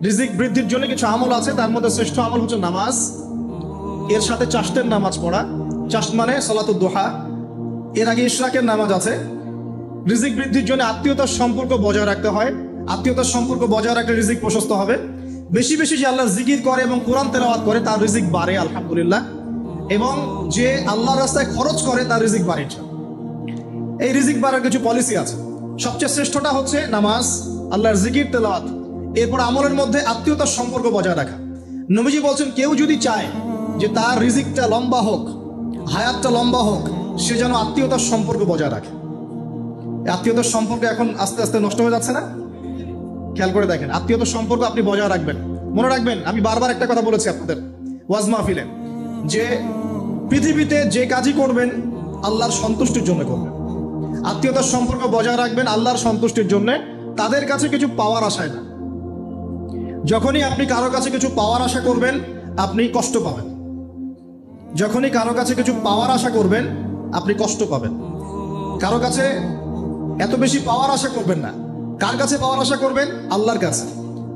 রিজিক বৃদ্ধির জন্য কিছু আমল আছে, তার মধ্যে শ্রেষ্ঠ আমল হচ্ছে নামাজ, এর সাথে চাষতের নামাজ পড়া। চাষ মানে সালাতুদ দুহা, এর আগে ইশরাকের নামাজ আছে। রিজিক বৃদ্ধির জন্য আত্মীয়তার সম্পর্ক বজায় রাখতে হয়, আত্মীয়তার সম্পর্ক বজায় রাখলে রিজিক প্রশস্ত হবে। বেশি বেশি যে আল্লাহর জিকির করে এবং কোরআন তেলাওয়াত করে তার রিজিক বাড়ে আলহামদুলিল্লাহ, এবং যে আল্লাহর রাস্তায় খরচ করে তার রিজিক বাড়ে। এই রিজিক বাড়ার কিছু পলিসি আছে। সবচেয়ে শ্রেষ্ঠটা হচ্ছে নামাজ, আল্লাহর জিকির তেলাওয়াত, এরপর আমলের মধ্যে আত্মীয়তার সম্পর্ক বজায় রাখা। নবীজি বলছেন কেউ যদি চায় যে তার রিজিকটা লম্বা হোক, হায়াতটা লম্বা হোক, সে যেন আত্মীয়তার সম্পর্ক বজায় রাখে। আত্মীয়তার সম্পর্ক এখন আস্তে আস্তে নষ্ট হয়ে যাচ্ছে না? খেয়াল করে দেখেন, আত্মীয়তার সম্পর্ক আপনি বজায় রাখবেন। মনে রাখবেন, আমি বারবার একটা কথা বলেছি আপনাদের ওয়াজ মাহফিলে, যে পৃথিবীতে যে কাজই করবেন আল্লাহর সন্তুষ্টির জন্য করবেন। আত্মীয়তার সম্পর্ক বজায় রাখবেন আল্লাহর সন্তুষ্টির জন্য, তাদের কাছে কিছু পাওয়ার আশায় না। যখনই আপনি কারো কাছে কিছু পাওয়ার আশা করবেন আপনি কষ্ট পাবেন। যখনই কারো কাছে কিছু পাওয়ার আশা করবেন আপনি কষ্ট পাবেন। কারো কাছে এত বেশি পাওয়ার আশা করবেন না। কার কাছে পাওয়ার আশা করবেন? আল্লাহর কাছে,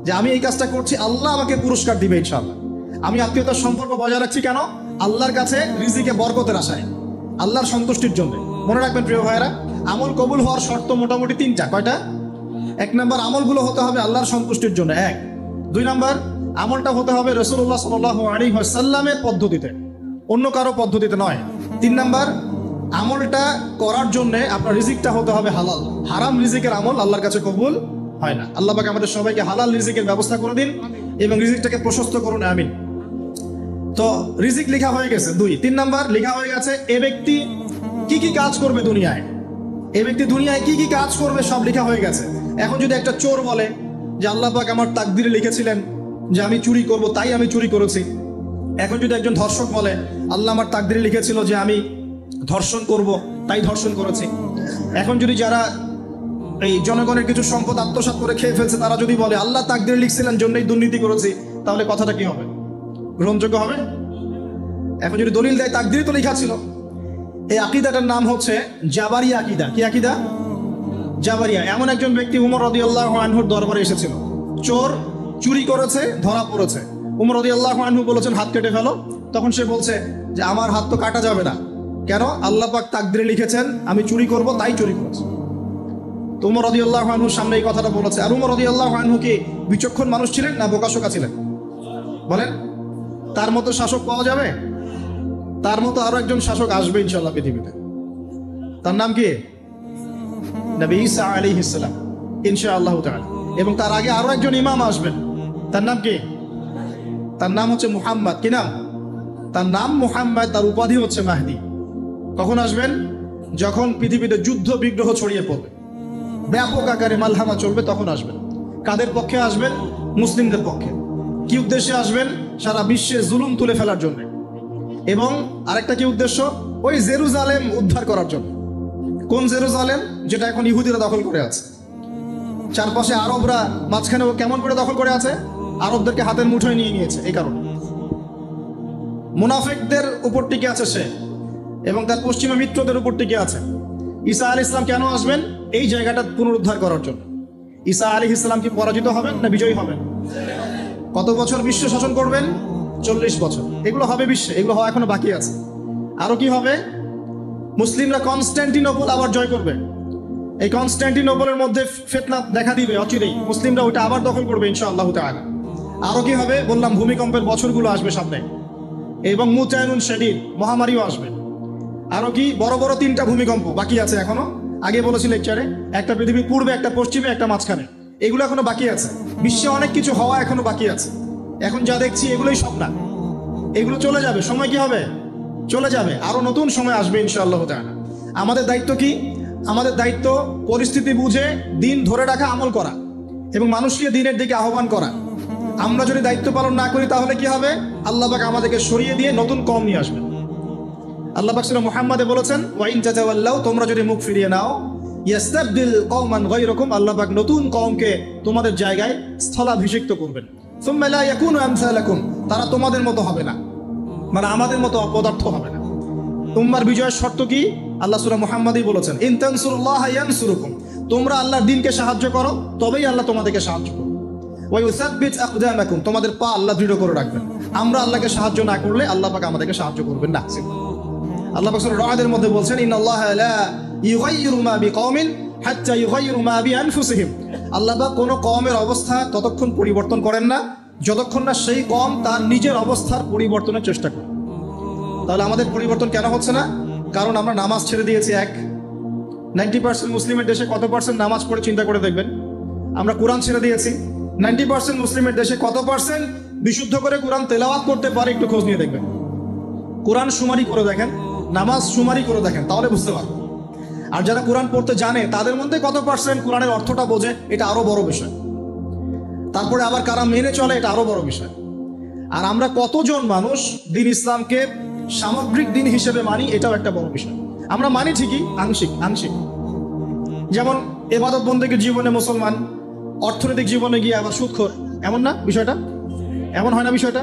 যে আমি এই কাজটা করছি, আল্লাহ আমাকে পুরস্কার দিবে ইনশাআল্লাহ। আমি আত্মীয়তার সম্পর্ক বজায় রাখছি কেন? আল্লাহর কাছে রিজিকে বরকতের আশায়, আল্লাহর সন্তুষ্টির জন্য। মনে রাখবেন প্রিয় ভাইয়েরা, আমল কবুল হওয়ার শর্ত মোটামুটি তিনটা। কয়টা? 1 নম্বর, আমলগুলো হতে হবে আল্লাহর সন্তুষ্টির জন্য, 1। 2 নম্বর, আমলটা হতে হবে রাসূলুল্লাহ সাল্লাল্লাহু আলাইহি ওয়াসাল্লামের পদ্ধতিতে, অন্য কারো পদ্ধতিতে নয়। 3 নম্বর, আমলটা করার জন্য আপনার রিজিকটা হতে হবে হালাল। হারাম রিজিকের আমল আল্লাহর কাছে কবুল হয় না। আল্লাহ পাক আমাদের সবাইকে হালাল রিজিকের ব্যবস্থা করে দিন এবং রিজিকটাকে প্রশস্ত করুন, আমিন। তো রিজিক লেখা হয়ে গেছে 2। 3 নম্বর, লেখা হয়ে গেছে এ ব্যক্তি কি কি কাজ করবে দুনিয়ায়, এ ব্যক্তি দুনিয়ায় কি কি কাজ করবে সব লেখা হয়ে গেছে। এখন যদি একটা চোর বলে যে আল্লাহ পাক আমার তাকদিরে লিখেছিলেন যে আমি চুরি করব, তাই আমি চুরি করেছি। এখন যদি একজন ধর্ষক বলে আল্লাহ আমার তাকদিরে লিখেছিল যে আমি ধর্ষণ করব, তাই ধর্ষণ করেছি। এখন যদি যারা এই জনগণের কিছু সম্পদ আত্মসাৎ করে খেয়ে ফেলছে তারা যদি বলে আল্লাহ তাকদিরে লিখছিলেন জন্যই দুর্নীতি করেছি, তাহলে কথাটা কি হবে? গ্রহণযোগ্য হবে? এখন যদি দলিল দেয় তাকদিরে তো লেখা ছিল। এই আকীদাটার নাম হচ্ছে জাবারিয়া আকীদা। কি আকীদা? জাবারিয়া। এমন একজন ব্যক্তি উমর রাদিয়াল্লাহু আনহুর দরবারে এসেছিল, চোর চুরি করেছে, ধরা পড়েছে। উমর রাদিয়াল্লাহু আনহু বলেছেন হাত কেটে ফেলো। তখন সে বলছে যে আমার হাত তো কাটা যাবে না, কেন? আল্লাহ পাক তাকদিরে লিখেছেন আমি চুরি করব, তাই চুরি করেছি। তো উমর রাদিয়াল্লাহু আনহুর সামনে এই কথাটা বলেছে। আর উমর রাদিয়াল্লাহু আনহু কি বিচক্ষণ মানুষ ছিলেন না বোকাশোকা ছিলেন? বলেন, তার মতো শাসক পাওয়া যাবে? তার মতো আরো একজন শাসক আসবে ইনশাআল্লাহ পৃথিবীতে। তার নাম কি? নবী ঈসা আলাইহিস সালাম ইনশাআল্লাহ তাআলা। এবং তার আগে আরো একজন ইমাম আসবেন। তার নাম কি? তার নাম হচ্ছে মুহাম্মদ। কি নাম? তার নাম মুহাম্মদ, তার উপাধি হচ্ছে মাহদি। কখন আসবেন? যখন পৃথিবীতে যুদ্ধ বিগ্রহ ছড়িয়ে পড়বে, ব্যাপক আকারে মালহামা চলবে, তখন আসবেন। কাদের পক্ষে আসবেন? মুসলিমদের পক্ষে। কি উদ্দেশ্যে আসবেন? সারা বিশ্বে জুলুম তুলে ফেলার জন্য। এবং আরেকটা কি উদ্দেশ্য? ওই জেরুজালেম উদ্ধার করার জন্য। কোন জেরুজালেম? যেটা এখন ইহুদিরা দখল করে আছে। চারপাশে আরবরা, মাঝখানে ও কেমন করে দখল করে আছে? আরবদেরকে হাতের মুঠোয় নিয়ে নিয়েছে। এই কারণে মুনাফিকদের উপর টিকে আছে সে, এবং তার পশ্চিমা মিত্রদের উপর টিকে আছে। ঈসা আলাইহিস সালাম কেন আসবেন? এই জায়গাটা পুনরুদ্ধার করার জন্য। ঈসা আলাইহিস সালাম কি পরাজিত হবেন না বিজয়ী হবেন? কত বছর বিশ্ব শাসন করবেন? 40 বছর। এগুলো হবে বিশ্বে, এগুলো হওয়া এখনো বাকি আছে। আরো কি হবে? মুসলিমরা কনস্ট্যান্টিনোপল আবার জয় করবে। এই কনস্ট্যান্টিনোপলের মধ্যে ফিতনা দেখা দিবে অচিরেই, মুসলিমরা ওটা আবার দখল করবে ইনশাআল্লাহ তাআলা। আরো কি হবে? বললাম ভূমিকম্পের বছরগুলো আসবে সামনে, এবং মুতায়নুন শাদীদ, মহামারীও আসবে। আরো কি? বড় বড় 3টা ভূমিকম্প বাকি আছে এখনো। আগে বলেছি লেকচারে, একটা পৃথিবীর পূর্বে, একটা পশ্চিমে, একটা মাঝখানে। এগুলো এখনো বাকি আছে। বিশ্বে অনেক কিছু হওয়া এখনো বাকি আছে। এখন যা দেখছি এগুলোই সব না, এগুলো চলে যাবে। সময় কি হবে? চলে যাবে। আরো নতুন সময় আসবে ইনশাআল্লাহ তাআলা। আমাদের দায়িত্ব কি? আমাদের দায়িত্ব পরিস্থিতি বুঝে দিন ধরে রাখা, আমল করা এবং মানুষকে দিনের দিকে আহ্বান করা। আমরা যদি দায়িত্ব পালন না করি তাহলে কি হবে? আল্লাহ পাক আমাদেরকে সরিয়ে দিয়ে নতুন কওম নিয়ে আসবেন। আল্লাহ পাক সূরা মুহাম্মাদে বলেছেন, ওয়া ইন তাতাওয়াল্লাউ, তোমরা যদি মুখ ফিরিয়ে নাও, ইয়াস্তাবদিল কওমান গায়রাকুম, আল্লাহ পাক নতুন কওমকে তোমাদের জায়গায় স্থলাভিষিক্ত করবেন। সুম্মা লা ইয়াকুনু আমসালাকুম, তারা তোমাদের মতো হবে না, মানে আমাদের মতো অপদার্থ হবে না। উম্মার বিজয়ের শর্ত কি? আল্লাহ সূরা মুহাম্মাদেই বলেছেন, ইন তানসুরুল্লাহ ইয়ানসুরুকুম, তোমরা আল্লাহর দ্বীনকে সাহায্য করো তবেই আল্লাহ তোমাদেরকে সাহায্য করবে। ওয়া ইউসাব্বিত আকদামাকুম, তোমাদের পা আল্লাহ দৃঢ় করে রাখবেন। আমরা আল্লাহকে সাহায্য না করলে আল্লাহ পাক আমাদেরকে সাহায্য করবেন না। আল্লাহ পাক সূরা রাদের মধ্যে বলছেন, ইন্নাল্লাহা লা ইউগাইয়িরু মা বিকওমিন হাত্তা ইউগাইয়িরু মা বিআনফুসিহিম। আল্লাহ পাক কোনো কওমের অবস্থা ততক্ষণ পরিবর্তন করেন না যতক্ষণ না সেই কওম তার নিজের অবস্থার পরিবর্তনের চেষ্টা করে। তাহলে আমাদের পরিবর্তন কেন হচ্ছে না? কারণ আমরা নামাজ ছেড়ে দিয়েছি। 90% মুসলিমের দেশে কত পার্সেন্ট নামাজ পড়ে চিন্তা করে দেখবেন। আমরা কোরআন ছেড়ে দিয়েছি। 90% মুসলিমের দেশে কত পার্সেন্ট বিশুদ্ধ করে কোরআন তেলাওয়াত করতে পারে? একটু খোঁজ নিয়ে দেখবেন। কোরআন সুমারি করে দেখেন, নামাজ সুমারি করে দেখেন, তাহলে বুঝতে পারবেন। আর যারা কোরআন পড়তে জানে তাদের মধ্যে কত পার্সেন্ট কোরআনের অর্থটা বোঝে? এটা আরো বড় বিষয়। তারপরে আবার কারা মেনে চলে, এটা আরো বড় বিষয়। আর আমরা কতজন মানুষ দিন ইসলামকে সামগ্রিক দিন হিসেবে মানি, এটাও একটা বড় বিষয়। আমরা মানি ঠিকই, আংশিক আংশিক। যেমন ইবাদত বন্দেগীর জীবনে মুসলমান, অর্থনৈতিক জীবনে গিয়ে আবার সুদখোর, এমন না বিষয়টা? এমন হয় না বিষয়টা?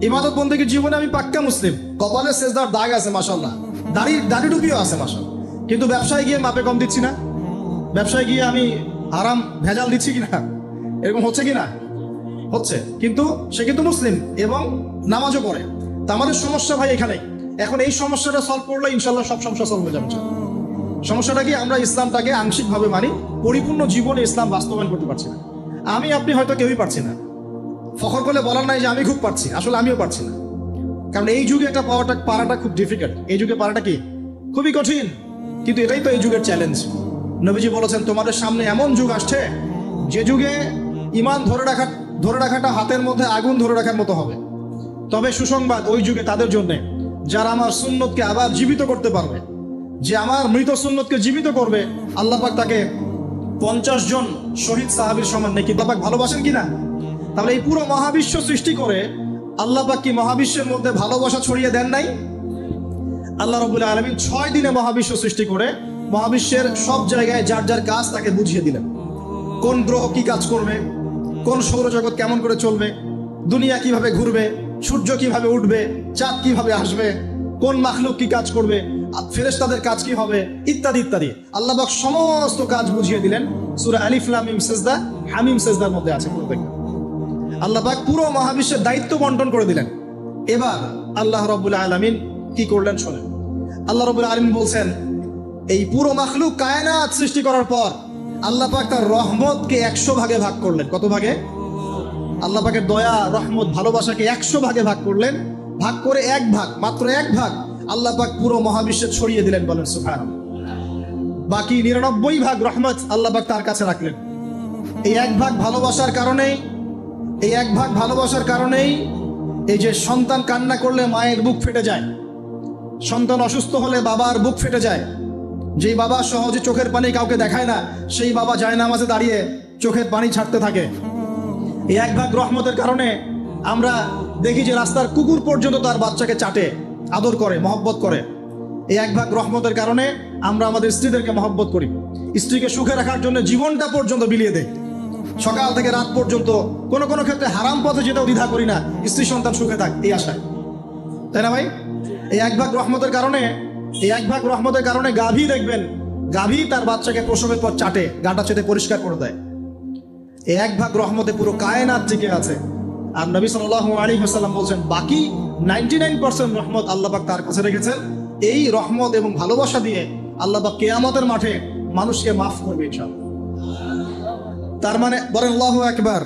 ইবাদত বন্দেগীর জীবনে আমি পাক্কা মুসলিম, কপালে সেজদার দাগ আছে মাশাআল্লাহ, দাড়ি টুপিও আছে মাশাআল্লাহ, কিন্তু ব্যবসায় গিয়ে মাপে কম দিচ্ছি না, ব্যবসায় গিয়ে আমি আরাম ভেজাল দিচ্ছি কিনা, এরকম হচ্ছে কিনা? হচ্ছে। কিন্তু সে কিন্তু মুসলিম এবং নামাজও পড়ে। তা আমাদের সমস্যা ভাই এখানে। এখন এই সমস্যাটা সলভ করলে ইনশাল্লাহ সব সমস্যা সলভ হয়ে যাবে। সমস্যাটা কি? আমরা ইসলামটাকে আংশিকভাবে মানি, পরিপূর্ণ জীবনে ইসলাম বাস্তবায়ন করতে পারছি না। আমি আপনি হয়তো কেউই পারছি না। ফখর করলে বলার নাই যে আমি খুব পারছি, আসলে আমিও পারছি না। কারণ এই যুগে এটা পারাটা খুব ডিফিকাল্ট। এই যুগে পারাটা কি খুবই কঠিন, কিন্তু এটাই তো এই যুগের চ্যালেঞ্জ। নবীজি বলেছেন, তোমাদের সামনে এমন যুগ আসছে যে যুগে ঈমান ধরে রাখাটা হাতের মধ্যে আগুন ধরে রাখার মতো হবে। তবে সুসংবাদ ওই যুগে তাদের জন্য যারা আমার সুন্নতকে আবার জীবিত করতে পারবে। যে আমার মৃত সুন্নতকে জীবিত করবে, আল্লাহ পাক তাকে 50 জন শহীদ সাহাবীর সমান নাকি আল্লাহ পাক ভালোবাসেন কিনা? তাহলে এই পুরো মহাবিশ্ব সৃষ্টি করে আল্লাহ পাক কি মহাবিশ্বের মধ্যে ভালোবাসা ছড়িয়ে দেন নাই? আল্লাহ রাব্বুল আলামিন 6 দিনে মহাবিশ্ব সৃষ্টি করে মহাবিশ্বের সব জায়গায় যার যার কাজ তাকে বুঝিয়ে দিলেন। কোন গ্রহ কি কাজ করবে, কোন সৌরজগৎ কেমন করে চলবে, দুনিয়া কিভাবে ঘুরবে, সূর্য কিভাবে উঠবে, চাঁদ কিভাবে আসবে, কোন মাখলুক কি কাজ করবে, ফেরেশতাদের কাজ কি হবে, ইত্যাদি ইত্যাদি। আল্লাহ পাক সমস্ত কাজ বুঝিয়ে দিলেন। সূরা আলিফ লাম মিম সিজদা, হামিম সিজদার মধ্যে আছে প্রত্যেকটা। আল্লাহ পাক পুরো মহাবিশ্বের দায়িত্ব বন্টন করে দিলেন। এবার আল্লাহ রাব্বুল আলামিন কি করলেন শোনেন। আল্লাহ রাব্বুল আলামিন বলছেন, এই পুরো মাখলুক কায়নাত সৃষ্টি করার পর আল্লাহ পাক তার রহমতকে 100 ভাগে ভাগ করলেন। কত ভাগে? আল্লাহ পাকের দয়া, রহমত, ভালোবাসাকে 100 ভাগে ভাগ করলেন। ভাগ করে এক ভাগ, মাত্র এক ভাগ আল্লাহ পাক পুরো মহাবিশ্বে ছড়িয়ে দিলেন, বলেন সুবহানাল্লাহ। বাকি 99 ভাগ রহমত আল্লাহ পাক তার কাছে রাখলেন। এই এক ভাগ ভালোবাসার কারণেই এই যে সন্তান কান্না করলে মায়ের বুক ফেটে যায়, সন্তান অসুস্থ হলে বাবার বুক ফেটে যায়, যেই বাবা সহজে চোখের পানি কাউকে দেখায় না, সেই বাবা জায়নামাজে দাঁড়িয়ে চোখের পানি ছাড়তে থাকে। এই এক ভাগ রহমতের কারণে আমরা দেখি যে রাস্তার কুকুর পর্যন্ত তার বাচ্চাকে চাটে, আদর করে, মহব্বত করে। এই এক ভাগ রহমতের কারণে আমরা আমাদের স্ত্রীদেরকে মহব্বত করি, স্ত্রীকে সুখে রাখার জন্য জীবনটা পর্যন্ত বিলিয়ে দেয়। সকাল থেকে রাত পর্যন্ত কোনো কোনো ক্ষেত্রে হারাম পথে যেটাও দ্বিধা করি না, স্ত্রী সন্তান সুখে থাক এই আশায়, তাই না ভাই? এই এক ভাগ রহমতের কারণে গাভী দেখবেন, গাভী তার বাচ্চাকে প্রসবের পর চাটে, গাটা চেটে পরিষ্কার করে দেয়। এই এক ভাগ রহমতে পুরো কায়নাত টিকে আছে। আর নবী সাল্লাল্লাহু আলাইহি ওয়াসাল্লাম বলছেন, বাকি 99% রহমত আল্লাহ পাক তার কাছে রেখেছেন। এই রহমত এবং ভালোবাসা দিয়ে আল্লাহ পাক কিয়ামতের মাঠে মানুষকে মাফ করবে ইনশাআল্লাহ। তার মানে বলেন আল্লাহু আকবার।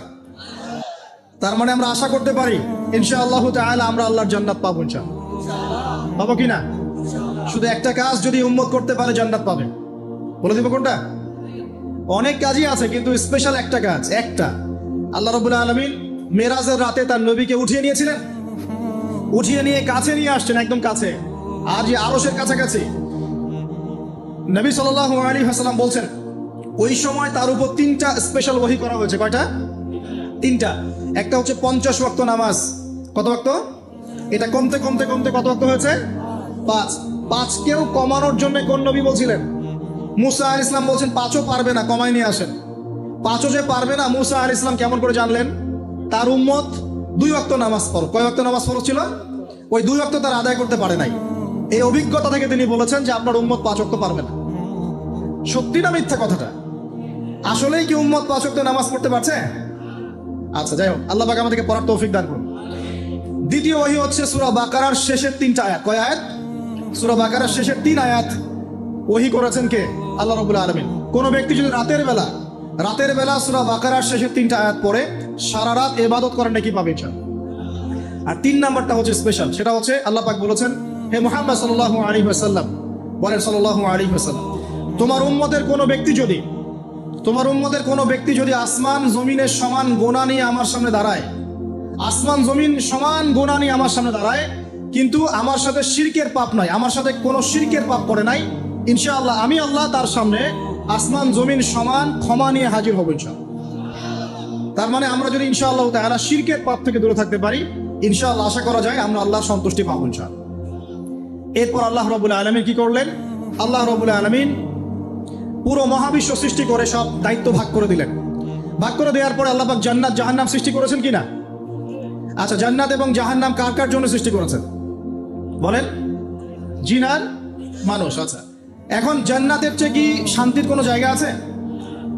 তার মানে আমরা আশা করতে পারি ইনশাআল্লাহু তাআলা আমরা আল্লাহর জান্নাত পাবো ইনশাআল্লাহ। পাবো কিনা? শুধু একটা কাজ যদি উম্মত করতে পারে জান্নাত পাবে। বলে দিব কোনটা? অনেক কাজই আছে, কিন্তু স্পেশাল একটা কাজ, একটা। আল্লাহ রাব্বুল আলামিন মেরাজের রাতে তার নবীকে উঠিয়ে নিয়েছিলেন, উঠিয়ে নিয়ে কাছে নিয়ে আসছেন, একদম কাছে, আর যে আরশের কাছাকাছি। নবী সাল্লাল্লাহু আলাইহি ওয়াসাল্লাম বলছেন, ওই সময় তার উপর 3টা স্পেশাল ওহী করা হয়েছে। কয়টা? 3টা। একটা হচ্ছে 50 ওয়াক্ত নামাজ। কত ওয়াক্ত? এটা কমতে কমতে কমতে কত ওয়াক্ত হয়েছে? 5। 5কেও কমানোর জন্য কোন নবী বলছিলেন? মুসা আলাইহিস সালাম বলছেন 5ও পারবে না, কমাই নিয়ে আসেন। 5ও যে পারবে না, মুসা আলাইহিস সালাম কেমন করে জানলেন? তার উম্মত 2 ওয়াক্ত নামাজ পড়ে। কয় ওয়াক্ত নামাজ ফরজ ছিল? ওই 2 ওয়াক্ত তার আদায় করতে পারে নাই। এই অভিজ্ঞতা থেকে তিনি বলেছেন যে আপনার উম্মত 5 ওয়াক্ত পারবে না। সত্যি না মিথ্যা কথাটা? আসলেই কি উম্মত 5 ওয়াক্ত নামাজ পড়তে পারছে? আচ্ছা, যাই হোক, আল্লাহ পাক আমাদেরকে পড়ার তৌফিক দান করুন। দ্বিতীয় ওহী হচ্ছে সূরা বাকারার শেষের 3টা আয়াত। কয় আয়াত? সূরা বাকারার শেষের 3 আয়াত ওহী করেছেন কে? আল্লাহ রাব্বুল আলামিন। কোন ব্যক্তি যদি রাতের বেলা সূরা বাকারার শেষের 3টা আয়াত পড়ে সারা রাত ইবাদত করার নাকি পাবে ইনশাআল্লাহ। আর 3 নাম্বারটা হচ্ছে স্পেশাল, সেটা হচ্ছে আল্লাহ পাক বলেছেন, হে মুহাম্মদ সাল্লাল্লাহু আলাইহি ওয়াসাল্লাম, বলেন সাল্লাল্লাহু আলাইহি ওয়াসাল্লাম, তোমার উম্মতের কোনো ব্যক্তি যদি আসমান জমিনের সমান গোনা নিয়ে আমার সামনে দাঁড়ায়, আসমান জমিন সমান গোনা নিয়ে আমার সামনে দাঁড়ায়, কিন্তু আমার সাথে শিরকের পাপ নাই, আমার সাথে কোনো শিরকের পাপ করে নাই, ইনশাআল্লাহ আমি আল্লাহ তার সামনে আসমান জমিন সমান ক্ষমা নিয়ে হাজির হব ইনশাআল্লাহ। তার মানে আমরা যদি ইনশাআল্লাহ তাআলা শিরকের পাপ থেকে দূরে থাকতে পারি, ইনশাআল্লাহ আশা করা যায় আমরা আল্লাহর সন্তুষ্টি পাবো ইনশাআল্লাহ। এরপর আল্লাহ রাব্বুল আলামিন কি করলেন? আল্লাহ রাব্বুল আলামিন পুরো মহাবিশ্ব সৃষ্টি করে সব দায়িত্ব ভাগ করে দিলেন। ভাগ করে দেওয়ার পরে আল্লাহ পাক জান্নাত জাহান্নাম সৃষ্টি করেছেন কিনা? আচ্ছা, জান্নাত এবং জাহান্নাম কার কার জন্য সৃষ্টি করেছেন বলেন? জিন আর মানুষ। আচ্ছা, এখন জান্নাতের চেয়ে কি শান্তির কোনো জায়গা আছে?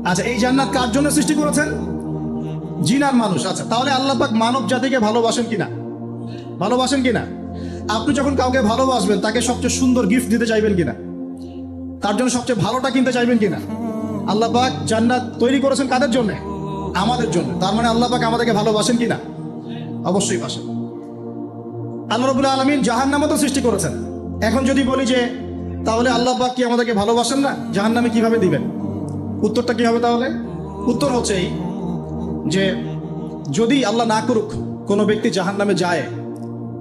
আচ্ছা, এই জান্নাত কার জন্য সৃষ্টি করেছেন? জিন আর মানুষ। আচ্ছা, তাহলে আল্লাহ পাক মানব জাতিকে ভালোবাসেন কিনা? ভালোবাসেন কিনা? আপনি যখন কাউকে ভালোবাসবেন তাকে সবচেয়ে সুন্দর গিফট দিতে চাইবেন কিনা? তার জন্য সবচেয়ে ভালোটা কিনতে চাইবেন কিনা? আল্লাহ পাক জান্নাত তৈরি করেছেন কাদের জন্য? আমাদের জন্য। তার মানে আল্লাহ পাক আমাদেরকে ভালোবাসেন কিনা? অবশ্যই বাসেন। আল্লাহ রাব্বুল আলামিন জাহান্নামও তো সৃষ্টি করেছেন। এখন যদি বলি যে তাহলে আল্লাহ পাক কি আমাদেরকে ভালোবাসেন না, জাহান্নামে কিভাবে দিবেন? উত্তরটা কি হবে তাহলে? উত্তর হচ্ছে এই যে যদি আল্লাহ না করুক কোনো ব্যক্তি জাহান্নামে যায়,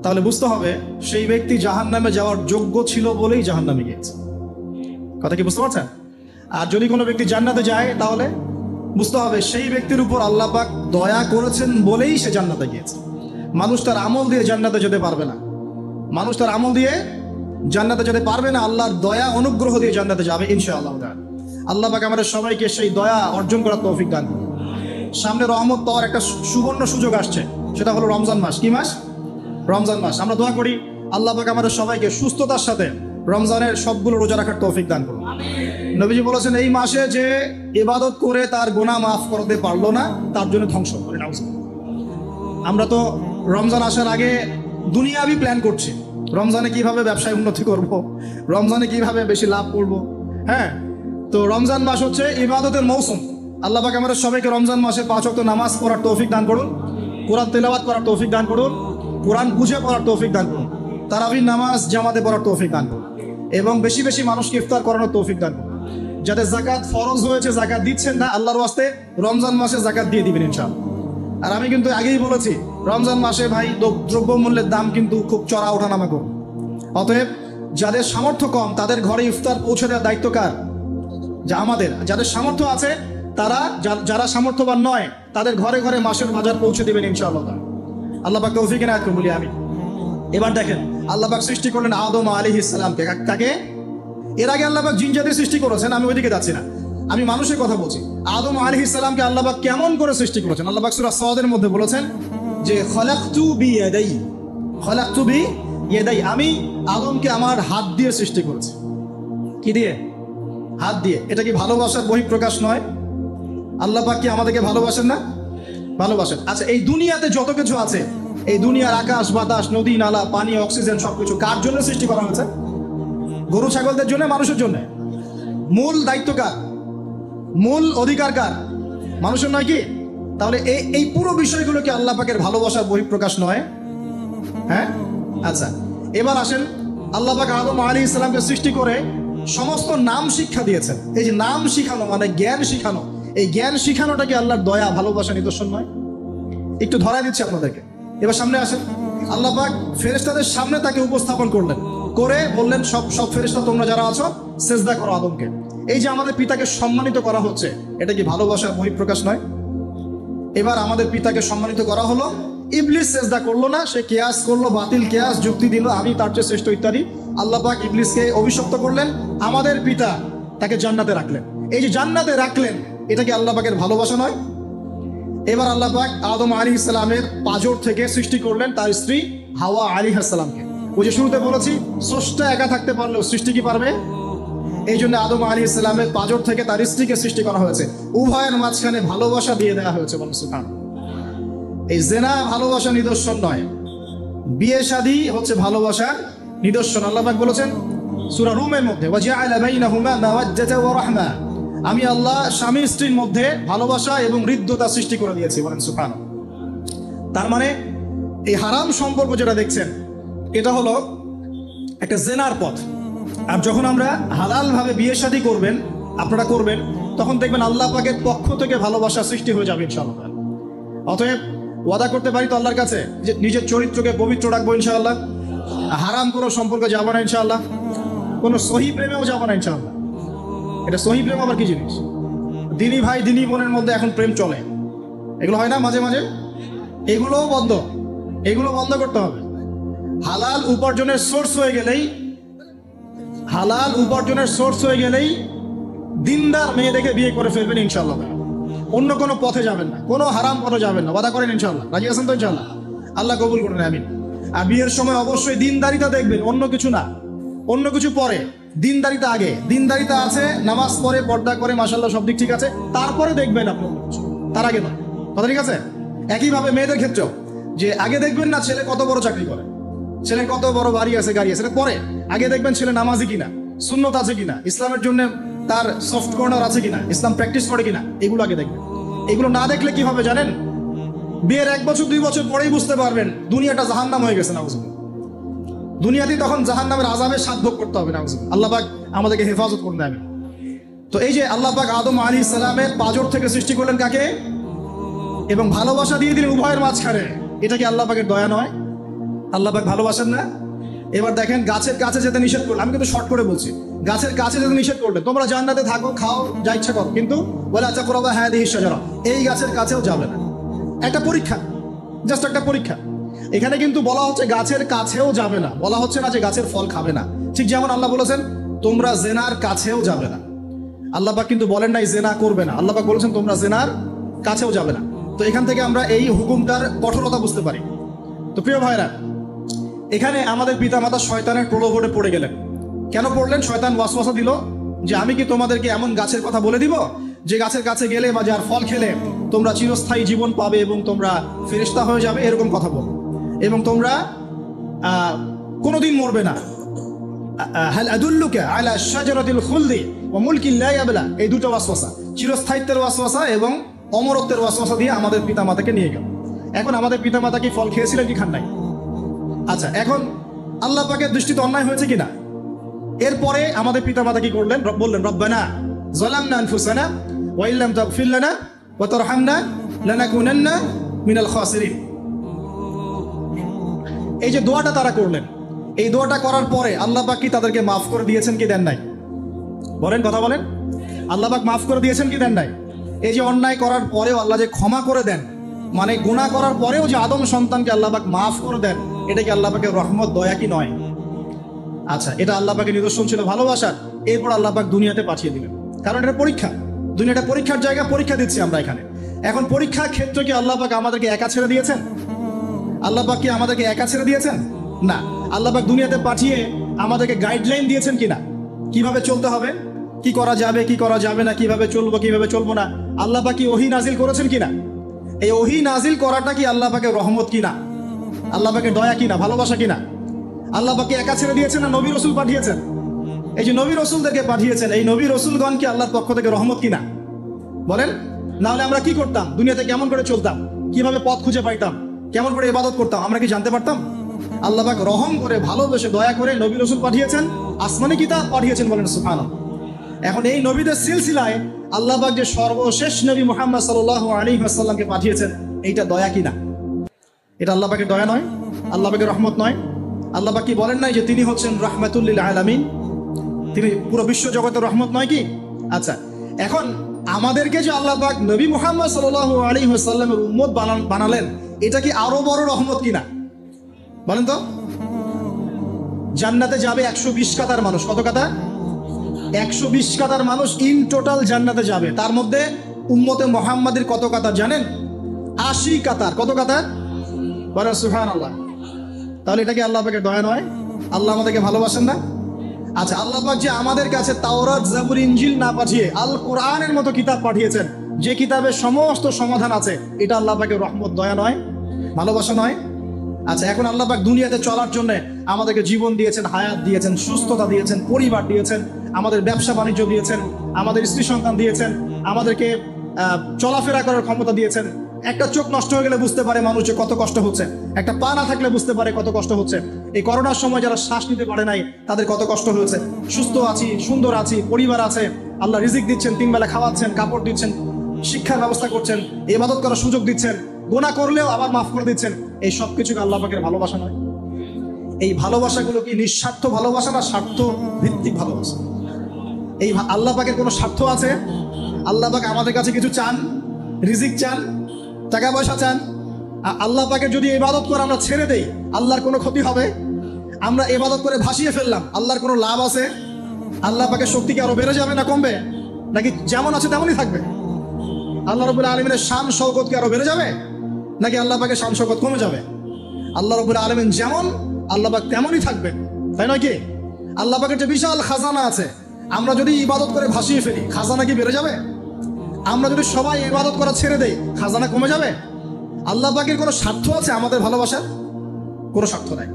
তাহলে বুঝতে হবে সেই ব্যক্তি জাহান্নামে যাওয়ার যোগ্য ছিল বলেই জাহান্নামে গিয়েছে। কথা কি বুঝতে পারছেন? আর যদি কোনো ব্যক্তি জান্নাতে যায়, তাহলে বুঝতে হবে সেই ব্যক্তির উপর আল্লাহ পাক দয়া করেছেন বলেই সে জান্নাতে গিয়েছে। মানুষ তার আমল দিয়ে জান্নাতে যেতে পারবে না, মানুষ তার আমল দিয়ে জান্নাতে যেতে পারবে না, আল্লাহর দয়া অনুগ্রহ দিয়ে জান্নাতে যাবে ইনশাআল্লাহ। আল্লাহ পাক আমাদের সবাইকে সেই দয়া অর্জন করার তৌফিক দান করুন। সামনে রহমত পাওয়ার একটা সুবর্ণ সুযোগ আসছে, সেটা হলো রমজান মাস। কি মাস? রমজান মাস। আমরা দোয়া করি আল্লাহ পাক আমাদের সবাইকে সুস্থতার সাথে রমজানের সবগুলো রোজা রাখার তৌফিক দান করুন। নবীজি বলেছেন, এই মাসে যে ইবাদত করে তার গুনাহ মাফ করতে পারলো না, তার জন্য ধ্বংস। আমরা তো রমজান আসার আগে দুনিয়াবি প্ল্যান করছি, রমজানে কিভাবে ব্যবসায় উন্নতি করব, রমজানে কিভাবে বেশি লাভ করব। হ্যাঁ, তো রমজান মাস হচ্ছে ইবাদতের মৌসুম। আল্লাহ পাক আমাদের সবাইকে রমজান মাসে 5 ওয়াক্ত নামাজ পড়ার তৌফিক দান করুন, কোরআন তেলাওয়াত করার তৌফিক দান করুন, কোরআন বুঝে পড়ার তৌফিক দান করুন, তারাবির নামাজ জামাতে পড়ার তৌফিক দান করুন, এবং বেশি বেশি মানুষকে ইফতার করানোর তৌফিক দান করুন। যাদের যাকাত ফরজ হয়েছে, যাকাত দিচ্ছেন না, আল্লাহর ওয়াস্তে রমজান মাসে যাকাত দিয়ে দিবেন ইনশাআল্লাহ। আর আমি কিন্তু আগেই বলেছি, রমজান মাসে ভাই দ্রব্যমূল্যের দাম কিন্তু খুব চড়া ওঠানামা করবে। অতএব যাদের সামর্থ্য কম তাদের ঘরে ইফতার পৌঁছে দেওয়ার দায়িত্ব কার? যা আমাদের। যাদের সামর্থ্য আছে তারা, যারা সামর্থ্যবান নয় তাদের ঘরে ঘরে মাসের বাজার পৌঁছে দেবেন ইনশাআল্লাহ। আল্লাহ পাক তৌফিক এনায়েত করুন বলি আমি। এবার দেখেন, আল্লাহ পাক সৃষ্টি করলেন আদম আলাইহিস সালামকে। কাকে? এর আগে আল্লাহ পাক জিন জাতি সৃষ্টি করেছেন, আমি ওইদিকে যাচ্ছি না, আমি মানুষের কথা বলছি। আদম আলাইহিস সালামকে আল্লাহ পাক কেমন করে সৃষ্টি করেছেন? আল্লাহ পাক সূরা সাদের মধ্যে বলেছেন যে খলাকতু বিয়াদাই, আমি আদমকে আমার হাত দিয়ে সৃষ্টি করেছি। কি দিয়ে? হাত দিয়ে। এটা কি ভালোবাসার বহিঃপ্রকাশ নয়? আল্লাহ পাক কি আমাদেরকে ভালোবাসেন না? ভালোবাসেন। আচ্ছা, এই দুনিয়াতে যত কিছু আছে, এই দুনিয়ার আকাশ বাতাস নদী নালা পানি অক্সিজেন সবকিছু কার জন্য সৃষ্টি করা হয়েছে? গরু ছাগলদের জন্য, মানুষের জন্য। মূল দায়িত্ব কার? মূল অধিকার কার? মানুষের নয় কি? তাহলে এই পুরো বিষয়গুলো কি আল্লাহ পাকের ভালোবাসার বহিঃপ্রকাশ নয়? হ্যাঁ। আচ্ছা, এবার আসেন, আল্লাহ পাক আদম আলাইহিস সালামকে সৃষ্টি করে সমস্ত নাম শিক্ষা দিয়েছেন। এই যে নাম শিখানো মানে জ্ঞান শিখানো, এই জ্ঞান শিখানোটা কি আল্লাহর দয়া ভালোবাসা নিদর্শন নয়? একটু ধরাই দিচ্ছি আপনাদেরকে। এবার সামনে আসেন, আল্লাহ পাক ফেরেশতাদের সামনে তাকে উপস্থাপন করলেন, করে বললেন সব ফেরেশতা তোমরা যারা আছো সেজদা করো আদমকে। এই যে আমাদের পিতাকে সম্মানিত করা হচ্ছে, এটা কি ভালোবাসার বহিঃপ্রকাশ নয়? এবার আমাদের পিতাকে সম্মানিত করা হলো, ইবলিস সেজদা করলো না, সে কিয়াস করলো, বাতিল কিয়াস, যুক্তি দিল আমি তার চেয়ে শ্রেষ্ঠ ইত্যাদি। আল্লাহ পাক ইবলিসকে অভিশপ্ত করলেন, আমাদের পিতা তাকে জান্নাতে রাখলেন। এই যে জান্নাতে রাখলেন, এটা কি আল্লাহ পাকের ভালোবাসা নয়? এবার আল্লাহ পাক আদম আলাইহিস সালামের পাঁজর থেকে সৃষ্টি করলেন তার স্ত্রী হাওয়া আলাইহিস সালামকে। ওই যে শুরুতে বলেছি, স্রষ্টা একা থাকতে পারলেও সৃষ্টি কি পারবে? এই জন্য আদম আলাইহিস সালামের পাঁজর থেকে তার স্ত্রীকে সৃষ্টি করা হয়েছে। উভয়ের মাঝখানে ভালোবাসা দিয়ে দেওয়া হয়েছে। বলুন সুবহানাল্লাহ। এই জেনা ভালোবাসা নিদর্শন নয়, বিয়ে শাদী হচ্ছে ভালোবাসার নিদর্শন। আল্লাহ পাক বলেছেন সূরা রুমের মধ্যে, ওয়াজআলা বাইনাহুমা মাওয়াজ্জাতা ওয়া রাহমা, আমি আল্লাহ স্বামী স্ত্রীর মধ্যে ভালোবাসা এবং হৃদ্যতা সৃষ্টি করে দিয়েছি। বলেন সুবহানাল্লাহ। তার মানে এই হারাম সম্পর্ক যেটা দেখছেন এটা হলো একটা জেনার পথ। আর যখন আমরা হালাল ভাবে বিয়ে শাদী করবেন, আপনারা করবেন, তখন দেখবেন আল্লাহ পাকের পক্ষ থেকে ভালোবাসা সৃষ্টি হয়ে যাবে ইনশাআল্লাহ। অতএব ওয়াদা করতে পারি তো আল্লাহর কাছে যে নিজের চরিত্রকে পবিত্র রাখবো ইনশাআল্লাহ, হারাম কোনো সম্পর্কে যাবো না ইনশাআল্লাহ, কোনো সহি প্রেমেও যাবো না ইনশাআল্লাহ। এটা সহি প্রেম আবার কি জিনিস? দিনী ভাই দিনী বোনের মধ্যে এখন প্রেম চলে, এগুলো হয় না মাঝে মাঝে, এগুলোও বন্ধ, এগুলো বন্ধ করতে হবে। হালাল উপার্জনের সোর্স হয়ে গেলেই দিনদার মেয়ে দেখে বিয়ে করে ফেলবেন ইনশাআল্লাহ। অন্য কোনো পথে যাবেন না, কোনো হারাম পথে যাবেন না, ওয়াদা করেন ইনশাআল্লাহ। রাজি আছেন তো ইনশাআল্লাহ? আল্লাহ কবুল করেন, আমিন। আর বিয়ের সময় অবশ্যই দিনদারিতা দেখবেন, অন্য কিছু না, অন্য কিছু পরে, দিনদারিতা আগে। দিনদারিতা আছে, নামাজ পড়ে, পর্দা করে, মাশাআল্লাহ সব দিক ঠিক আছে, তারপরে দেখবেন আপনি, তার আগে নয়। কথা ঠিক আছে? একইভাবে মেয়েদের ক্ষেত্রেও, যে আগে দেখবেন না ছেলে কত বড় চাকরি করে, ছেলে কত বড় বাড়ি আছে, গাড়ি আছে, পরে আগে দেখবেন ছেলে নামাজি কিনা, সুন্নত আছে কিনা, ইসলামের জন্য তার সফট কর্নার আছে কিনা, ইসলাম প্র্যাকটিস করে কিনা, এগুলো আগে দেখবেন। এগুলো না দেখলে কি হবে জানেন? বিয়ের 1 বছর 2 বছর পরেই বুঝতে পারবেন দুনিয়াটা জাহান্নাম হয়ে গেছে। নাউজুবিল্লাহ। দুনিয়াতেই তখন জাহান্নামের আযাবের স্বাদ ভোগ করতে হবে। নাউজুবিল্লাহ। আল্লাহ পাক আমাদেরকে হেফাজত করুন, আমিন। তো এই যে আল্লাহ পাক আদম আলাইহিস সালামের পাঁজর থেকে সৃষ্টি করলেন কাকে, এবং ভালোবাসা দিয়ে দিলেন উভয়ের মাঝখানে, এটা কি আল্লাহ পাকের দয়া নয়? আল্লাহ পাক ভালোবাসেন না? এবার দেখেন, গাছের কাছে যেতে নিষেধ করলেন, আমি কিন্তু শর্ট করে বলছি, গাছের কাছে যেতে নিষেধ করলেন, তোমরা জান্নাতে থাকো, খাও, যা ইচ্ছা করো, কিন্তু ওয়ালা তাকরাবা হাযিহি শাজারা, এই গাছের কাছেও যাবে না। একটা পরীক্ষা, জাস্ট একটা পরীক্ষা। এখানে কিন্তু বলা হচ্ছে গাছের কাছেও যাবে না, বলা হচ্ছে না যে গাছের ফল খাবে না। ঠিক যেমন আল্লাহ বলেছেন তোমরা জেনার কাছেও যাবে না, আল্লাহ পাক কিন্তু বলেন নাই জেনা করবে না, আল্লাহ পাক বলেছেন তোমরা জেনার কাছেও যাবে না। তো এখান থেকে আমরা এই হুকুমটার কঠোরতা বুঝতে পারি। তো প্রিয় ভাইরা, এখানে আমাদের পিতামাতা শয়তানের প্রলোভনে পড়ে গেলেন। কেন পড়লেন? শয়তান ওয়াসওয়াসা দিল যে আমি কি তোমাদেরকে এমন গাছের কথা বলে দিব যে গাছের কাছে গেলে বা যার ফল খেলে তোমরা চিরস্থায়ী জীবন পাবে এবং তোমরা ফেরেশতা হয়ে যাবে, এরকম কথা বল, এবং তোমরা কোনোদিন মরবে না। হাল আদুল্লুকা আলা শাজারাতিল খুলদি ওয়া মুলকিন লা ইয়াবলা, এই দুটো ওয়াসওয়াসা, চিরস্থায়িত্বের ওয়াসওয়াসা এবং অমরত্বের ওয়াসওয়াসা দিয়ে আমাদের পিতামাতাকে নিয়ে গেল। এখন আমাদের পিতামাতা কি ফল খেয়েছিলেন কি খান নাই? আচ্ছা, এখন আল্লাহ পাকের দৃষ্টিতে অন্যায় হয়েছে কিনা? এরপরে আমাদের পিতামাতা কি করলেন? বললেন রব্বানা যালামনা আনফুসানা ওয়া ইল্লাম তাগফির লানা ওয়া তারহামনা লানাকুনান্না মিনাল খাসিরিন। এই যে দোয়াটা তারা করলেন, এই দোয়াটা করার পরে আল্লাহ পাক কি তাদেরকে মাফ করে দিয়েছেন কি দেন নাই? বলেন, কথা বলেন। আল্লাহ পাক মাফ করে দিয়েছেন কি দেন নাই? এই যে অন্যায় করার পরেও আল্লাহ যে ক্ষমা করে দেন, মানে গুনাহ করার পরেও যে আদম সন্তানকে আল্লাহ পাক মাফ করে দেন, এটা কি আল্লাহ পাকের রহমত, দয়া কি নয়? আচ্ছা, এটা আল্লাহ পাকের নিদর্শন ছিল ভালোবাসার। এরপর আল্লাহ পাক দুনিয়াতে পাঠিয়ে দিলেন, কারণ এটা পরীক্ষা, দুনিয়াটা পরীক্ষার জায়গা, পরীক্ষা দিচ্ছি আমরা এখানে। এখন পরীক্ষার ক্ষেত্রে কি আল্লাহ পাক আমাদেরকে একা ছেড়ে দিয়েছেন? আল্লাহ পাক কি আমাদেরকে একা ছেড়ে দিয়েছেন? না, আল্লাহ পাক দুনিয়াতে পাঠিয়ে আমাদেরকে গাইডলাইন দিয়েছেন কিনা, কিভাবে চলতে হবে, কি করা যাবে কি করা যাবে না, কিভাবে চলবো কিভাবে চলবো না। আল্লাহ পাক কি ওহী নাজিল করেছেন কিনা? এই ওহী নাজিল করাটা কি আল্লাহ পাকের রহমত কিনা, আল্লাহ পাকের দয়া কিনা, ভালোবাসা কিনা? আল্লাহ পাককে একা ছেড়ে দিয়েছেন না নবী রসুল পাঠিয়েছেন? এই যে নবী রসুলদেরকে পাঠিয়েছেন, এই নবী রসুলগণ কি আল্লাহর পক্ষ থেকে রহমত কিনা? বলেন। না হলে আমরা কি করতাম? দুনিয়াতে কেমন করে চলতাম, কিভাবে পথ খুঁজে পাইতাম, কেমন করে ইবাদত করতাম, আমরা কি জানতে পারতাম? আল্লাহ পাক রহম করে, ভালোবেসে, দয়া করে নবী রসুল পাঠিয়েছেন, আসমানি কিতাব পাঠিয়েছেন। বলেন সুবহানাল্লাহ। এখন এই নবীদের সিলসিলায় আল্লাহ পাক যে সর্বশেষ নবী মুহাম্মদ সাল্লাল্লাহু আলাইহি ওয়াসাল্লামকে পাঠিয়েছেন, এইটা দয়া কিনা? এটা আল্লাহ পাকের দয়া নয়? আল্লাহ পাকের রহমত নয়? আল্লাহ পাক কি বলেন নাই যে তিনি হচ্ছেন রাহমাতুল লিল আলামিন, তিনি পুরো বিশ্ব জগতের রহমত নয় কি? আচ্ছা, এখন আমাদেরকে যে আল্লাহ পাক নবী মুহাম্মদ সাল্লাল্লাহু আলাইহি ওয়াসাল্লামের উম্মত বানালেন, এটা কি আরো বড় রহমত কিনা? বলেন তো। জান্নাতে যাবে 120 কাতার মানুষ। কত কাতার? 120 কাতার মানুষ ইন টোটাল জান্নাতে যাবে। তার মধ্যে উম্মতে মুহাম্মাদের কত কাতার জানেন? 80 কাতার। কত কাতার? বলেন সুবহানাল্লাহ। তাহলে এটা কি আল্লাহ পাকের দয়া নয়? আল্লাহ আমাদেরকে ভালোবাসেন না? আচ্ছা, আল্লাহ পাক যে আমাদের কাছে তাওরাত, জাবুর, ইনজিল না পাঠিয়ে আল কোরআনের মতো কিতাব পাঠিয়েছেন, যে কিতাবে সমস্ত সমাধান আছে, এটা আল্লাহ পাকের রহমত, দয়া নয়? ভালোবাসা নয়? আচ্ছা, এখন আল্লাহ পাক দুনিয়াতে চলার জন্য আমাদেরকে জীবন দিয়েছেন, হায়াত দিয়েছেন, সুস্থতা দিয়েছেন, পরিবার দিয়েছেন, আমাদের ব্যবসা বাণিজ্য দিয়েছেন, আমাদের স্ত্রী সন্তান দিয়েছেন, আমাদেরকে চলাফেরা করার ক্ষমতা দিয়েছেন। একটা চোখ নষ্ট হয়ে গেলে বুঝতে পারে মানুষ যে কত কষ্ট হচ্ছে, একটা পা না থাকলে বুঝতে পারে কত কষ্ট হচ্ছে। এই করোনার সময় যারা শ্বাস নিতে পারে নাই তাদের কত কষ্ট হয়েছে। সুস্থ আছি, সুন্দর আছি, পরিবার আছে, আল্লাহ রিজিক দিচ্ছেন, 3 বেলা খাওয়াচ্ছেন, কাপড় দিচ্ছেন, শিক্ষার ব্যবস্থা করছেন, ইবাদত করার সুযোগ দিচ্ছেন, গুনাহ করলেও আবার মাফ করে দিচ্ছেন। এই সব কিছুকে আল্লাহ পাকের ভালোবাসা নয়? এই ভালোবাসাগুলো কি নিঃস্বার্থ ভালোবাসা না স্বার্থ ভিত্তিক ভালোবাসা? এই আল্লাহ পাকের কোনো স্বার্থ আছে? আল্লাহ পাক আমাদের কাছে কিছু চান? রিজিক চান? টাকা পয়সা চান? আল্লাহ পাকের যদি ইবাদত করে আমরা ছেড়ে দেই, আল্লাহর কোনো ক্ষতি হবে? আমরা ইবাদত করে ভাসিয়ে ফেললাম, আল্লাহর কোনো লাভ আছে? আল্লাহ পাকের শক্তি কি আরো বেড়ে যাবে না কমবে? নাকি যেমন আছে তেমনই থাকবে? আল্লাহ রাব্বুল আলামিনের শান শওকত কি আরো বেড়ে যাবে, নাকি আল্লাহ পাকের শান শওকত কমে যাবে? আল্লাহ রাব্বুল আলামিন যেমন, আল্লাহ পাক তেমনই থাকবেন, তাই নয় কি? আল্লাহ পাকের যে বিশাল খাজানা আছে, আমরা যদি ইবাদত করে ভাসিয়ে ফেলি, খাজানা কি বেড়ে যাবে? আমরা যদি সবাই ইবাদত করা ছেড়ে দেই, খাজানা কমে যাবে? আল্লাহ পাকের কোনো স্বার্থ আছে আমাদের ভালোবাসার? কোনো স্বার্থ নাই।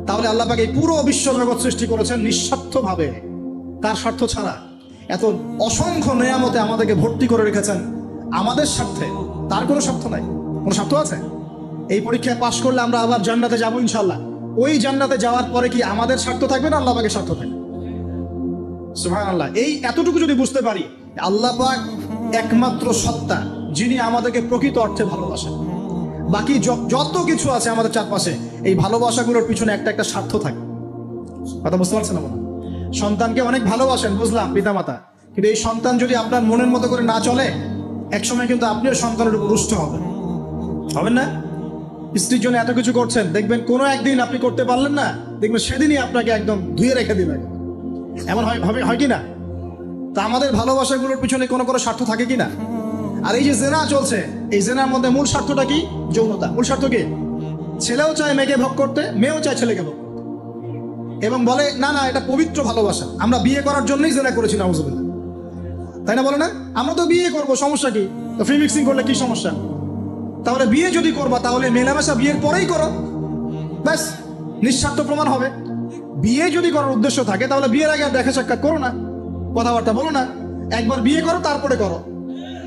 তাহলে আল্লাহ পাক এই পুরো বিশ্ব জগৎ সৃষ্টি করেছেন নিঃস্বার্থভাবে, তার স্বার্থ ছাড়া। এত অসংখ্য নেয়ামতে আমাদেরকে ভর্তি করে রেখেছেন আমাদের স্বার্থে, তার কোনো স্বার্থ নাই। কোনো স্বার্থ আছে? এই পরীক্ষায় পাশ করলে আমরা আবার জান্নাতে যাবো ইনশাল্লাহ। ওই জান্নাতে যাওয়ার পরে কি আমাদের স্বার্থ থাকবে না আল্লাহ পাকের স্বার্থ থাকবে? সুবহানাল্লাহ। এই এতটুকু যদি বুঝতে পারি, আল্লাহ পাক একমাত্র সত্তা যিনি আমাদেরকে প্রকৃত অর্থে ভালোবাসেন। বাকি যত কিছু আছে আমাদের চারপাশে, এই ভালোবাসাগুলোর পিছনে একটা একটা স্বার্থ থাকে। কথা বুঝতে পারছেন না? সন্তানকে অনেক ভালোবাসেন, বুঝলাম, পিতামাতা, কিন্তু এই সন্তান যদি আপনার মনের মতো করে না চলে, একসময় কিন্তু আপনিও সন্তানের উপর রুষ্ট হবেন, হবেন না? স্ত্রীর জন্য এত কিছু করছেন, দেখবেন কোনো একদিন আপনি করতে পারলেন না, দেখবেন সেদিনই আপনাকে একদম ধুয়ে রেখে দিবেন। এমন হয় কি না? তা আমাদের ভালোবাসাগুলোর পিছনে কোনো স্বার্থ থাকে কি না? আর এই যে জেনা চলছে, এই জেনার মধ্যে মূল স্বার্থটা কি? যৌনতা। মূল স্বার্থ কি? ছেলেও চায় মেয়েকে ভোগ করতে, মেয়েও চায় ছেলেকে ভোগ, এবং বলে না না এটা পবিত্র ভালোবাসা, আমরা বিয়ে করার জন্যই জেনা করেছি, নাউজুবিল্লাহ, তাই না? বলে না, আমরা তো বিয়ে করবো, সমস্যা কি? তো ফ্রি মিক্সিং করলে কি সমস্যা? তাহলে বিয়ে যদি করবা, তাহলে মেলামেশা বিয়ের পরেই করো, ব্যাস, নিঃস্বার্থ প্রমাণ হবে। বিয়ে যদি করার উদ্দেশ্য থাকে, তাহলে বিয়ের আগে আর দেখা সাক্ষাৎ করো না, কথাবার্তা বলো না, একবার বিয়ে করো তারপরে করো,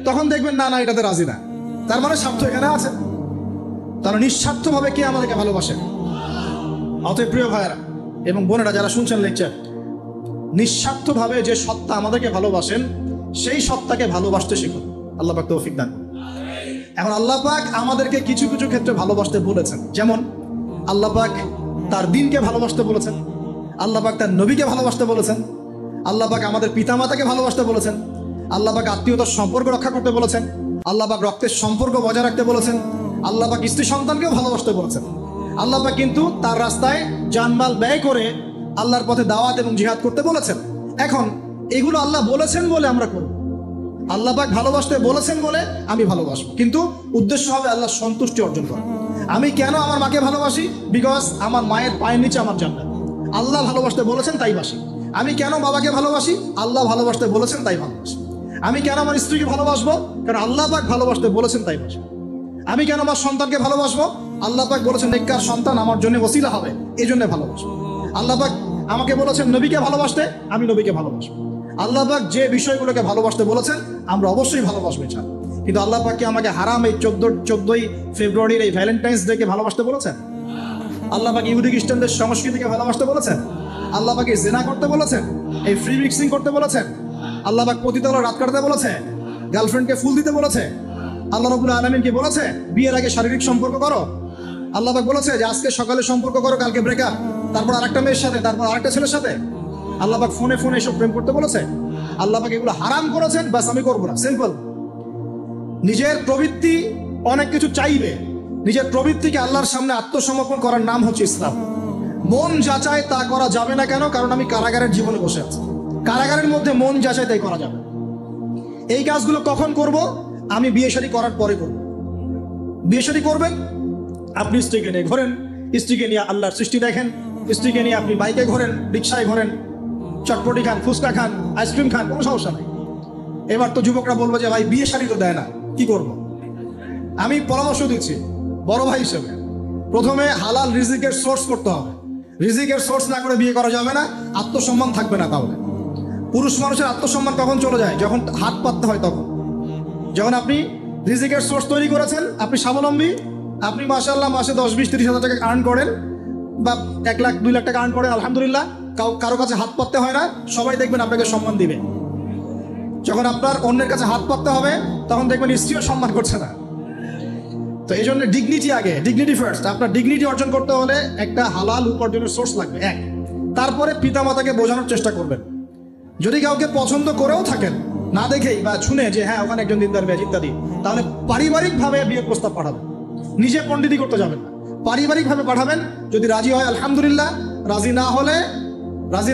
তখন দেখবেন না না এটাতে রাজি না, তার মানে স্বার্থ এখানে আছে। তারা নিঃস্বার্থভাবে কে আমাদেরকে ভালোবাসে? অতএব প্রিয় ভাইয়েরা এবং বোনেরা যারা শুনছেন লেকচার, নিঃস্বার্থভাবে যে সত্তা আমাদেরকে ভালোবাসেন, সেই সত্তাকে ভালোবাসতে শিখুন। আল্লাহ পাক তৌফিক দান। এখন আল্লাহ পাক আমাদেরকে কিছু কিছু ক্ষেত্রে ভালোবাসতে বলেছেন, যেমন আল্লাহ পাক তার দ্বীনকে ভালোবাসতে বলেছেন, আল্লাহ পাক তার নবীকে ভালোবাসতে বলেছেন, আল্লাহ পাক আমাদের পিতামাতাকে ভালোবাসতে বলেছেন, আল্লাহ পাক আত্মীয়তার সম্পর্ক রক্ষা করতে বলেছেন, আল্লাহ পাক রক্তের সম্পর্ক বজায় রাখতে বলেছেন, আল্লাহ পাক স্ত্রী সন্তানকেও ভালোবাসতে বলেছেন। আল্লাহ পাক কিন্তু তার রাস্তায় জানমাল ব্যয় করে আল্লাহর পথে দাওয়াত এবং জিহাদ করতে বলেছেন। এখন এগুলো আল্লাহ বলেছেন বলে আমরা করব, আল্লাহ পাক ভালোবাসতে বলেছেন বলে আমি ভালোবাসবো, কিন্তু উদ্দেশ্য হবে আল্লাহর সন্তুষ্টি অর্জন করা। আমি কেন আমার মাকে ভালোবাসি? বিকজ আমার মায়ের পায়ের নিচে আমার জান্নাত, আল্লাহ ভালোবাসতে বলেছেন তাই বাসি। আমি কেন বাবাকে ভালোবাসি? আল্লাহ ভালোবাসতে বলেছেন তাই ভালোবাসি। আমি কেন আমার স্ত্রীকে ভালোবাসবো? কারণ আল্লাহ পাক ভালোবাসতে বলেছেন তাই বাসবো। আমি কেন আমার সন্তানকে ভালোবাসবো? আল্লাহ পাক বলেছেন নেককার সন্তান আমার জন্য ওসিলা হবে, এই জন্য ভালোবাসবো। আল্লাহ পাক আমাকে বলেছেন নবীকে ভালোবাসতে, আমি নবীকে ভালোবাসবো। আল্লাহ পাক যে বিষয়গুলোকে ভালোবাসতে বলেছেন আমরা অবশ্যই ভালোবাসবো চান, কিন্তু আল্লাহ পাক কি আমাকে হারাম এই 14ই ফেব্রুয়ারির এই ভ্যালেন্টাইন্স ডে কে ভালোবাসতে বলেছেন? আল্লাহ পাক ইহুদি খ্রিস্টানদের সংস্কৃতিকে ভালোবাসতে বলেছেন? আল্লাহ পাক জেনা করতে বলেছেন? এই ফ্রি মিক্সিং করতে বলেছেন? আল্লাহ পাক পতিতালয়ে রাত কাটাতে বলেছে? গার্লফ্রেন্ডকে ফুল দিতে বলেছে? আল্লাহ রাব্বুল আলামিন কি বলেছে বিয়ের আগে শারীরিক সম্পর্ক করো? আল্লাহ পাক বলেছে যে আজকে সকালে সম্পর্ক করো, কালকে ব্রেকআপ, তারপর আরেকটা মেয়ের সাথে, তারপর আরেকটা ছেলের সাথে? আল্লাহ পাক ফোনে ফোনে এসব প্রেম করতে বলেছে? আল্লাহ পাক এগুলো হারাম করেছেন, বাস আমি করবো না, সিম্পল। নিজের প্রবৃত্তি অনেক কিছু চাইবে, নিজের প্রবৃত্তিকে আল্লাহর সামনে আত্মসমর্পণ করার নাম হচ্ছে ইসলাম। মন যাচাই তা করা যাবে না, কেন? কারণ আমি কারাগারের জীবনে বসে আছি, কারাগারের মধ্যে মন যাচাই তাই করা যাবে। এই কাজগুলো কখন করব? আমি বিয়ে শাদী করার পরে করব। বিয়ে শাদী করবেন, আপনি স্ত্রীকে নিয়ে ঘোরেন, স্ত্রীকে নিয়ে আল্লাহর সৃষ্টি দেখেন, স্ত্রীকে নিয়ে আপনি বাইকে ঘোরেন, রিক্সায় ঘোরেন, চটপটি খান, ফুচকা খান, আইসক্রিম খান, কোনো সমস্যা নাই। এবার তো যুবকরা বলবো যে ভাই বিয়ে শাদী তো দেয় না, কি করব? আমি পরামর্শ দিচ্ছি, বড় ভাই হিসেবে প্রথমে হালাল রিজিকের সোর্স করতে হবে। রিজিকের সোর্স না করে বিয়ে করা যাবে না, আত্মসম্মান থাকবে না। তাহলে পুরুষ মানুষের আত্মসম্মান কখন চলে যায়? যখন হাত পাততে হয় তখন। যখন আপনি রিজিকের সোর্স তৈরি করেছেন, আপনি স্বাবলম্বী, আপনি মাশাআল্লাহ মাসে 10, 20, 30 হাজার টাকা আর্ন করেন বা 1 লাখ 2 লাখ টাকা আর্ন করেন, আলহামদুলিল্লাহ, কারো কাছে হাত পাততে হয় না, সবাই দেখবেন আপনাকে সম্মান দিবে। যখন আপনার অন্যের কাছে হাত পাততে হবে তখন দেখবেন স্ত্রীও সম্মান করছে না। তো এই জন্য ডিগনিটি আগে, ডিগনিটি ফার্স্ট। আপনার ডিগনিটি অর্জন করতে হলে একটা হালাল উপার্জনের সোর্স লাগবে, এক। তারপরে পিতামাতাকে বোঝানোর চেষ্টা করবেন। যদি কাউকে পছন্দ করেও থাকেন না দেখেই বা শুনে যে হ্যাঁ ওখানে একজন দিনদার মেয়ে ইত্যাদি, তাহলে পারিবারিকভাবে বিয়ের প্রস্তাব পাঠাবেন। নিজে পণ্ডিতি করতে যাবেন না, পারিবারিকভাবে পাঠাবেন। যদি রাজি হয় আলহামদুলিল্লাহ, রাজি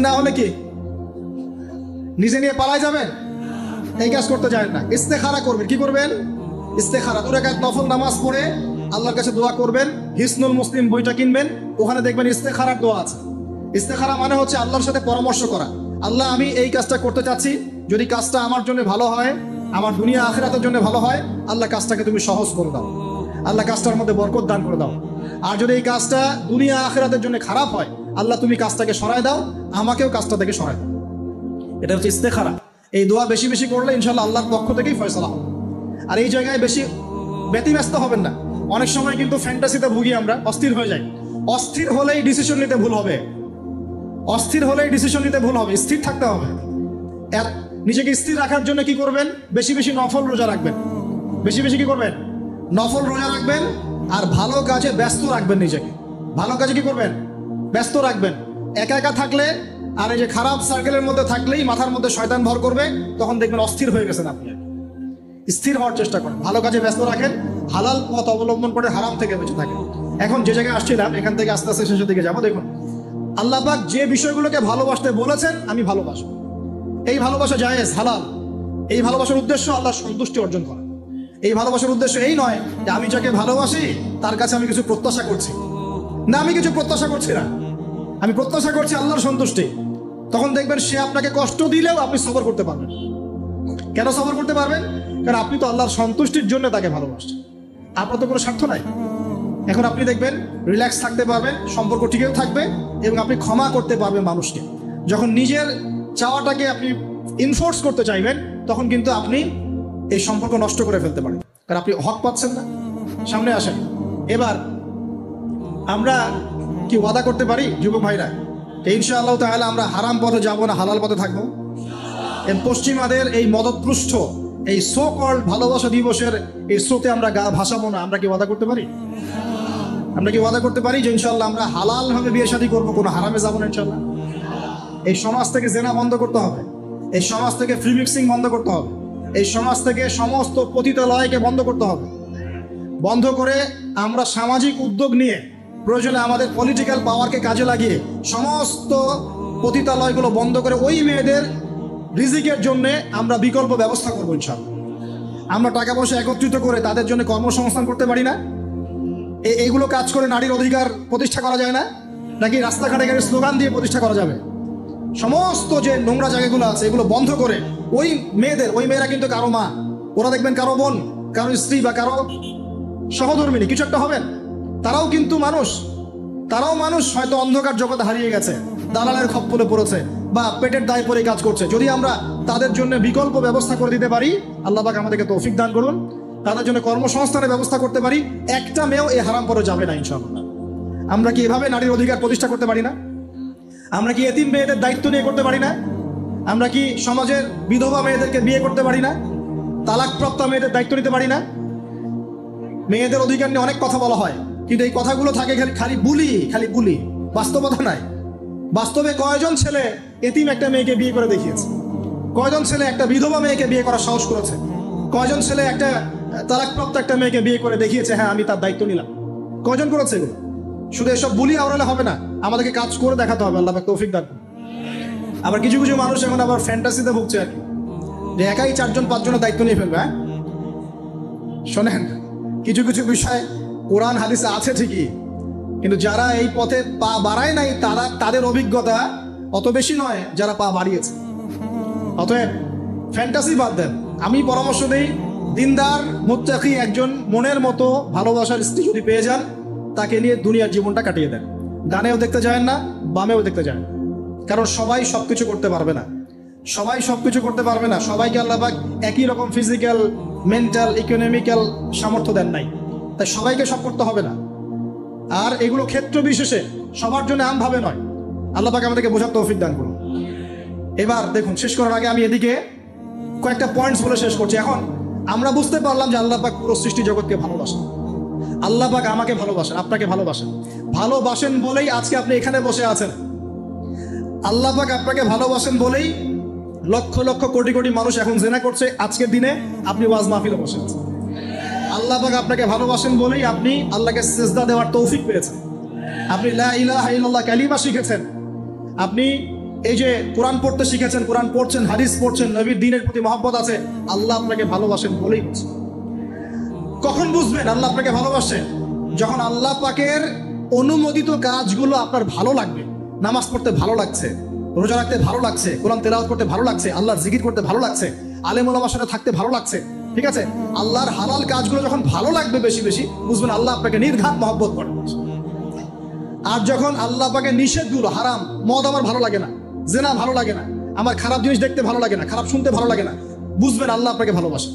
না হলে কি নিজে নিয়ে পালায় যাবেন? এই কাজ করতে যায় না। ইস্তেখারা করবেন। কি করবেন? ইস্তেখারা। 2 রাকাত নফল নামাজ পড়ে আল্লাহর কাছে দোয়া করবেন। হিসনুল মুসলিম বইটা কিনবেন, ওখানে দেখবেন ইস্তেখারার দোয়া আছে। ইস্তেখারা মানে হচ্ছে আল্লাহর সাথে পরামর্শ করা। আল্লাহ, আমি এই কাজটা করতে চাচ্ছি, যদি কাজটা আমার জন্য ভালো হয়, আমার দুনিয়া আখিরাতের জন্য ভালো হয়, আল্লাহ কাজটাকে তুমি সহজ করে দাও, আল্লাহ কাজটার মধ্যে বরকত দান করে দাও। আর যদি এই কাজটা দুনিয়া আখিরাতের জন্য খারাপ হয়, আল্লাহ তুমি কাজটাকে সরায় দাও, আমাকেও কাজটা থেকে সরায় দাও। এটা হচ্ছে ইস্তেখারা। এই দোয়া বেশি বেশি করলে ইনশাআল্লাহ আল্লাহর পক্ষ থেকেই ফয়সালা হবে। আর এই জায়গায় বেশি ব্যতিব্যস্ত হবেন না। অনেক সময় কিন্তু ফ্যান্টাসিতে ভুগি আমরা, অস্থির হয়ে যাই। অস্থির হলেই ডিসিশন নিতে ভুল হবে, অস্থির হলেই ডিসিশন নিতে ভুল হবে। স্থির থাকতে হবে। নিজেকে স্থির রাখার জন্য কি করবেন? বেশি বেশি নফল রোজা রাখবেন। বেশি বেশি কি করবেন? নফল রোজা রাখবেন। আর ভালো কাজে ব্যস্ত রাখবেন নিজেকে। ভালো কাজে কি করবেন? ব্যস্ত রাখবেন। একা একা থাকলে আর এই যে খারাপ সার্কেলের মধ্যে থাকলেই মাথার মধ্যে শয়তান ভর করবে, তখন দেখবেন অস্থির হয়ে গেছেন আপনি। স্থির হওয়ার চেষ্টা করেন, ভালো কাজে ব্যস্ত রাখেন, হালাল পথ অবলম্বন করে হারাম থেকে বেঁচে থাকেন। এখন যে জায়গায় আসছিলাম, এখান থেকে আস্তে আস্তে শেষের দিকে যাবো। দেখুন, আল্লাহ পাক যে বিষয়গুলোকে ভালোবাসতে বলেছেন, আমি ভালোবাসবো, এই ভালোবাসা জায়েজ, হালাল। এই ভালোবাসার উদ্দেশ্য আল্লাহর সন্তুষ্টি অর্জন করা। এই ভালোবাসার উদ্দেশ্য এই নয় যে আমি যাকে ভালোবাসি তার কাছে আমি কিছু প্রত্যাশা করছি। না, আমি কিছু প্রত্যাশা করছি না, আমি প্রত্যাশা করছি আল্লাহর সন্তুষ্টি। তখন দেখবেন সে আপনাকে কষ্ট দিলেও আপনি সবর করতে পারবেন। কেন সবর করতে পারবেন? কারণ আপনি তো আল্লাহর সন্তুষ্টির জন্য তাকে ভালোবাসছেন, আপনার তো কোনো স্বার্থ নাই। এখন আপনি দেখবেন রিল্যাক্স থাকতে পারবেন, সম্পর্ক টিকেও থাকবে এবং আপনি ক্ষমা করতে পারবেন মানুষকে। যখন নিজের চাওয়াটাকে আপনি ইনফোর্স করতে চাইবেন, তখন কিন্তু আপনি এই সম্পর্ক নষ্ট করে ফেলতে পারেন, কারণ আপনি হক পাচ্ছেন না। সামনে আসেন। এবার আমরা কি ওয়াদা করতে পারি যুবক ভাইরা, ইনশাআল্লাহ তাআলা আমরা হারাম পথে যাব না, হালাল পথে থাকবো। পশ্চিমাদের এই মদতপৃষ্ঠ এই সো কল্ড ভালোবাসা দিবসের এই স্রোতে আমরা গা ভাসাবো না। আমরা কি ওয়াদা করতে পারি? আমরা কি ওয়াদা করতে পারি যে ইনশাআল্লাহ আমরা হালাল ভাবে বিয়ে শাদী করবো, কোনো হারামে যাবো না ইনশাআল্লাহ? এই সমাজ থেকে জেনা বন্ধ করতে হবে, এই সমাজ থেকে ফ্রি মিক্সিং বন্ধ করতে হবে, এই সমাজ থেকে সমস্ত পতিতালয়কে বন্ধ করতে হবে। বন্ধ করে আমরা সামাজিক উদ্যোগ নিয়ে প্রয়োজনে আমাদের পলিটিক্যাল পাওয়ারকে কাজে লাগিয়ে সমস্ত পতিতালয়গুলো বন্ধ করে ওই মেয়েদের রিজিকের জন্য আমরা বিকল্প ব্যবস্থা করবো ইনশাআল্লাহ। আমরা টাকা পয়সা একত্রিত করে তাদের জন্য কর্মসংস্থান করতে পারি না? এইগুলো কাজ করে নারীর অধিকার প্রতিষ্ঠা করা যায় না? নাকি রাস্তাঘাটে গেলে স্লোগান দিয়ে প্রতিষ্ঠা করা যাবে? সমস্ত যে নোংরা জায়গাগুলো আছে এগুলো বন্ধ করে ওই মেয়েরা কিন্তু কারো মা, ওরা দেখবেন কারো বোন, কারো স্ত্রী বা কারো সহধর্মিনী কিছু একটা হবেন। তারাও কিন্তু মানুষ, তারাও মানুষ, হয়তো অন্ধকার জগতে হারিয়ে গেছে, দালালের খপ্পরে পড়েছে বা পেটের দায় পরে কাজ করছে। যদি আমরা তাদের জন্য বিকল্প ব্যবস্থা করে দিতে পারি, আল্লাহ পাক আমাদেরকে তৌফিক দান করুন, তাদের জন্য কর্মসংস্থানের ব্যবস্থা করতে পারি, একটা মেয়েও এই হারাম পরে যাবে না ইনশাআল্লাহ। আমরা কি এভাবে নারীর অধিকার প্রতিষ্ঠা করতে পারি না? আমরা কি এতিম মেয়েদের দায়িত্ব নিয়ে করতে পারি না? আমরা কি সমাজের বিধবা মেয়েদেরকে বিয়ে করতে পারি না? তালাকপ্রাপ্ত মেয়েদের দায়িত্ব নিতে পারি না? মেয়েদের অধিকার নিয়ে অনেক কথা বলা হয়, কিন্তু এই কথাগুলো থাকে খালি বুলি, বাস্তবতা নাই। বাস্তবে কয়জন ছেলে এতিম একটা মেয়েকে বিয়ে করে দেখিয়েছে? কয়জন ছেলে একটা বিধবা মেয়েকে বিয়ে করার সাহস করেছে? কয়জন ছেলে একটা তালাকপ্রাপ্ত একটা মেয়েকে বিয়ে করে দেখিয়েছে হ্যাঁ আমি তার দায়িত্ব নিলাম? কয়জন করেছে এগুলো? শুধু এসব বুলি আওড়ালে হবে না, আমাদেরকে কাজ করে দেখাতে হবে। আল্লাহ পাক তৌফিক দান করুন। আবার কিছু কিছু মানুষ এখন আবার ফ্যান্টাসিতে ভুগছে আর কি, যে একাই 4-5 জনের দায়িত্ব নিয়ে ফেলবে। হ্যাঁ শোনেন, কিছু কিছু বিষয় কোরআন হাদিসে আছে ঠিকই, কিন্তু যারা এই পথে পা বাড়ায় নাই তাদের অভিজ্ঞতা অত বেশি নয় যারা পা বাড়িয়েছে। অতএব ফ্যান্টাসি বাদ দেন। আমি পরামর্শ দিই দিনদার মুত্তাকি একজন মনের মতো ভালোবাসার স্ত্রী যদি পেয়ে যান, তাকে নিয়ে দুনিয়ার জীবনটা কাটিয়ে দেন। ডানেও দেখতে যায় না, বামেও দেখতে যায় না। কারণ সবাই সবকিছু করতে পারবে না, সবাই সবকিছু করতে পারবে না। সবাইকে আল্লাহ পাক একই রকম ফিজিক্যাল, মেন্টাল, ইকোনমিক্যাল সামর্থ্য দেন নাই, তাই সবাইকে সব করতে হবে না। আর এগুলো ক্ষেত্র বিশেষে, সবার জন্য আমভাবে নয়। আল্লাহ পাক আমাদেরকে বোঝার তৌফিক দান করুন। এবার দেখুন, শেষ করার আগে আমি এদিকে কয়েকটা পয়েন্টস বলে শেষ করছি। এখন আমরা বুঝতে পারলাম যে আল্লাহ পাক পুরো সৃষ্টি জগৎকে ভালোবাসেন। আল্লাহ পাক আমাকে ভালোবাসেন, আপনাকে ভালোবাসেন। ভালোবাসেন বলেই আজকে আপনি এখানে বসে আছেন। আল্লাহ পাক আপনাকে ভালোবাসেন বলেই লক্ষ লক্ষ কোটি কোটি মানুষ এখন জিনা করছে। আজকের দিনে আপনি ওয়াজ মাহফিলে বসে আছেন। আল্লাহ পাক আপনাকে ভালোবাসেন বলেই আপনি আল্লাহকে সিজদা দেওয়ার তৌফিক পেয়েছেন। আপনি লা ইলাহা ইল্লাল্লাহ কালিমা শিখেছেন। আপনি এই যে কোরআন পড়তে শিখেছেন, কোরআন পড়ছেন, হাদিস পড়ছেন, নবীর দ্বীনের প্রতি মহব্বত আছে। আল্লাহ আপনাকে ভালোবাসেন বলেই হচ্ছে। কখন বুঝবেন আল্লাহ আপনাকে ভালোবাসেন? যখন আল্লাহ পাকের অনুমোদিত কাজগুলো আপনার ভালো লাগবে। নামাজ পড়তে ভালো লাগছে, রোজা রাখতে ভালো লাগছে, কোরআন তেলাওয়াত করতে ভালো লাগছে, আল্লাহর জিকির করতে ভালো লাগছে, আলেম ওলামার সাথে থাকতে ভালো লাগছে। ঠিক আছে, আল্লাহর হালাল কাজগুলো যখন ভালো লাগবে বেশি বেশি, বুঝবেন আল্লাহ আপনাকে নির্ঘাত মহব্বত করেন। আর যখন আল্লাহ পাকে নিষেধগুলো, হারাম, মদ আমার ভালো লাগে না, জেনা ভালো লাগে না, আমার খারাপ জিনিস দেখতে ভালো লাগে না, খারাপ শুনতে ভালো লাগে না, বুঝবেন আল্লাহ আপনাকে ভালোবাসেন।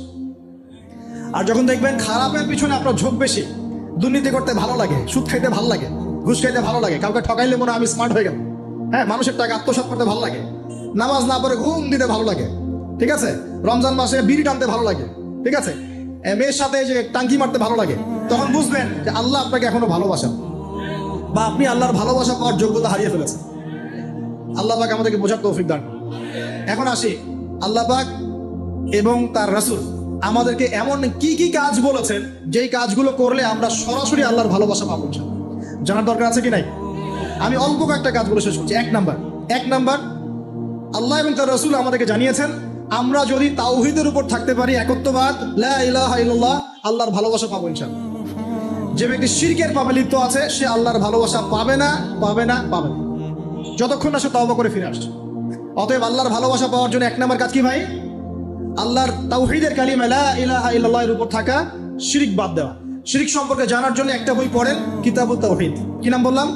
আর যখন দেখবেন খারাপের পিছনে আপনার ঝোঁক বেশি, দুর্নীতি করতে ভালো লাগে, সুদ খাইতে ভালো লাগে, ঘুষ খাইতে ভালো লাগে, কাউকে ঠকাইলে মনে হয় আমি স্মার্ট হয়ে গেলাম, হ্যাঁ, মানুষের টাকা আত্মসাৎ করতে ভালো লাগে, নামাজ না পড়ে ঘুম দিতে ভালো লাগে, ঠিক আছে, রমজান মাসে বিড়ি টানতে ভালো লাগে, ঠিক আছে, মেয়ের সাথে যে টাঙ্কি মারতে ভালো লাগে, তখন বুঝবেন যে আল্লাহ আপনাকে এখনো ভালোবাসেন, বা আপনি আল্লাহর ভালোবাসা পাওয়ার যোগ্যতা হারিয়ে ফেলেছেন। আল্লাহ পাক আমাদেরকে বোঝার তৌফিক দান। এখন আসি, আল্লাহ পাক এবং তার রাসূল আমাদেরকে এমন কি কি কাজ বলেছেন যেই কাজগুলো করলে আমরা সরাসরি আল্লাহর ভালোবাসা পাবো। জানার দরকার আছে কি নাই? আমি অল্প কয়েকটা কাজ বলে শেষ করছি। এক নাম্বার, আল্লাহ এবং তার রাসূল আমাদেরকে জানিয়েছেন আমরা যদি তাওহীদের উপর থাকতে পারি, একত্ববাদ, লা ইলাহা ইল্লাল্লাহ, আল্লাহর ভালোবাসা পাবো ইনশাআল্লাহ। যে ব্যক্তি শিরকের পাপে লিপ্ত আছে সে আল্লাহর ভালোবাসা পাবে না, যতক্ষণ না সে তওবা করে ফিরে আসছে। অতএব আল্লাহর ভালোবাসা পাওয়ার জন্য এক নাম্বার কাজ কি ভাই? আল্লাহর তাওহীদের কালিমা লা ইলাহা ইল্লাল্লাহ এর উপর থাকা, শিরক বাদ দেওয়া। শিরক সম্পর্কে জানার জন্য একটা বই পড়েন, কিতাবুত তাওহীদ। কি নাম বললাম?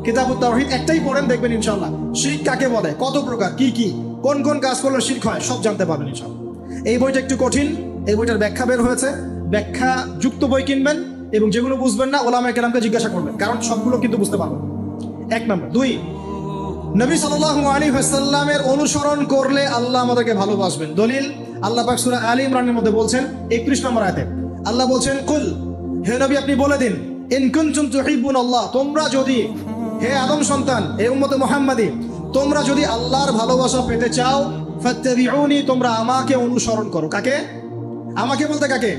কিতাবুত তাওহীদ। একটাই পড়েন, দেখবেন ইনশাআল্লাহ শিরক কাকে বলে, কত প্রকার, কি কোন কোন কাজ করলে শিরক হয়, সব জানতে পারবেন ইনশাআল্লাহ। এই বইটা একটু কঠিন, এই বইটার ব্যাখ্যা বের হয়েছে। ব্যাখ্যা যুক্ত বই কিনবেন এবং যেগুলো বুঝবেন না ওলামায়ে কেরামকে জিজ্ঞাসা করবেন, কারণ সবগুলো কিন্তু বুঝতে পারবেন। এক নাম্বার। দুই, নবী সাল্লাল্লাহু আলাইহি ওয়াসাল্লামের অনুসরণ করলে আল্লাহ আমাদেরকে ভালোবাসবেন। দলিল, আল্লাহ পাক সূরা আলী ইমরানের মধ্যে বলছেন 31 নম্বর আয়াতে আল্লাহ বলছেন, কুল, হে নবী আপনি বলে দিন, ইন কুনতুম তুহিব্বুনাল্লাহ, তোমরা যদি, হে আদম সন্তান, হে উম্মতে মুহাম্মাদি, তোমরা যদি আল্লাহর ভালোবাসা পেতে চাও, ফাত্তাবিউনি, তোমরা আমাকে অনুসরণ করো। কাকে? আমাকে বলতে কাকে?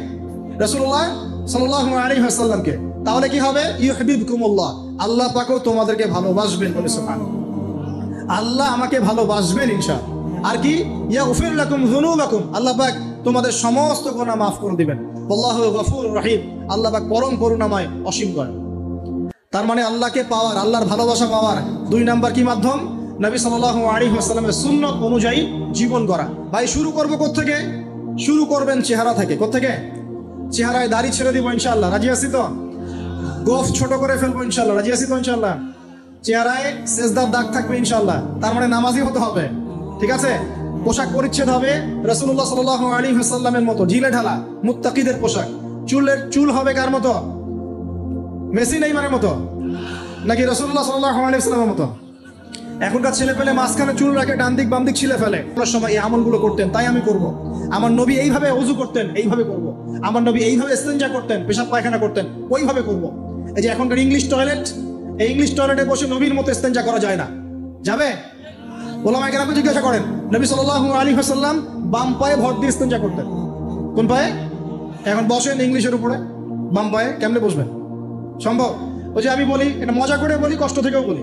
রাসূলুল্লাহ সাল্লাল্লাহু আলাইহি ওয়াসাল্লামকে। তাহলে কি হবে? ইউহিব্বুকুমুল্লাহ, আল্লাহ পাকও তোমাদেরকে ভালোবাসবেন। বলে সুবহানাল্লাহ, আল্লাহ আমাকে ভালোবাসবেন ইনশাআল্লাহ। আর কি? ইয়াগফির লাকুম যুনুবাকুম, আল্লাহ পাক তোমাদের সমস্ত গুনাহ মাফ করে দিবেন। আল্লাহু গফুরুর রহিম, আল্লাহ পাক পরম করুণাময়, অসীম দয়ালু। তার মানে আল্লাহকে পাওয়ার, আল্লাহর ভালোবাসা পাওয়ার দুই নাম্বার কি মাধ্যম? নবী সাল্লাল্লাহু আলাইহি ওয়াসাল্লামের সুন্নাত অনুযায়ী জীবন গড়া। ভাই শুরু করব কোত্থেকে? শুরু করবেন চেহারা থেকে। কোত্থেকে? চেহারায় দাড়ি ছেড়ে দিব ইনশাআল্লাহ, রাজি আছি তো? গোফ ছোট করে ফেলবো ইনশাআল্লাহ, রাজি আছি তো ইনশাআল্লাহ? চেহারায় সেজদার দাগ থাকবে ইনশাআল্লাহ, তার মানে নামাজি হতে হবে, ঠিক আছে? পোশাক পরিচ্ছদ হবে রাসূলুল্লাহ সাল্লাল্লাহু আলাইহি ওয়াসাল্লামের মতো, ঢিলে ঢালা মুত্তাকিদের পোশাক। চুল হবে কার মতো? মেসি নেইমারের মতো, নাকি রাসূলুল্লাহ সাল্লাল্লাহু আলাইহি ওয়াসাল্লামের মতো? এখনকার ছেলে পেলে মাঝখানে চুল রাখে, ডান দিক বাম দিক ছিলে ফেলে। ওনার সময় এই আমলগুলো করতেন, তাই আমি করব। আমার নবী এইভাবে ওযু করতেন, এইভাবে করব। আমার নবী এইভাবে ইস্তেঞ্জা করতেন, পেশাব পায়খানা করতেন, ওইভাবে করব। এই যে এখনকার ইংলিশ টয়লেট, এই ইংলিশ টয়লেটে বসে নবীর মতো ইস্তেঞ্জা করা যায় না, যাবে? ওলামায়ে কেরামকে জিজ্ঞাসা করেন, নবী সাল্লাল্লাহু আলাইহি ওয়াসাল্লাম বাম পায়ে ভর দিয়ে ইস্তেঞ্জা করতেন। কোন পায়ে? এখন বসেন ইংলিশের উপরে, বাম পায়ে কেমনে বসবেন? সম্ভব? ওই যে আমি বলি, এটা মজা করে বলি, কষ্ট থেকেও বলি,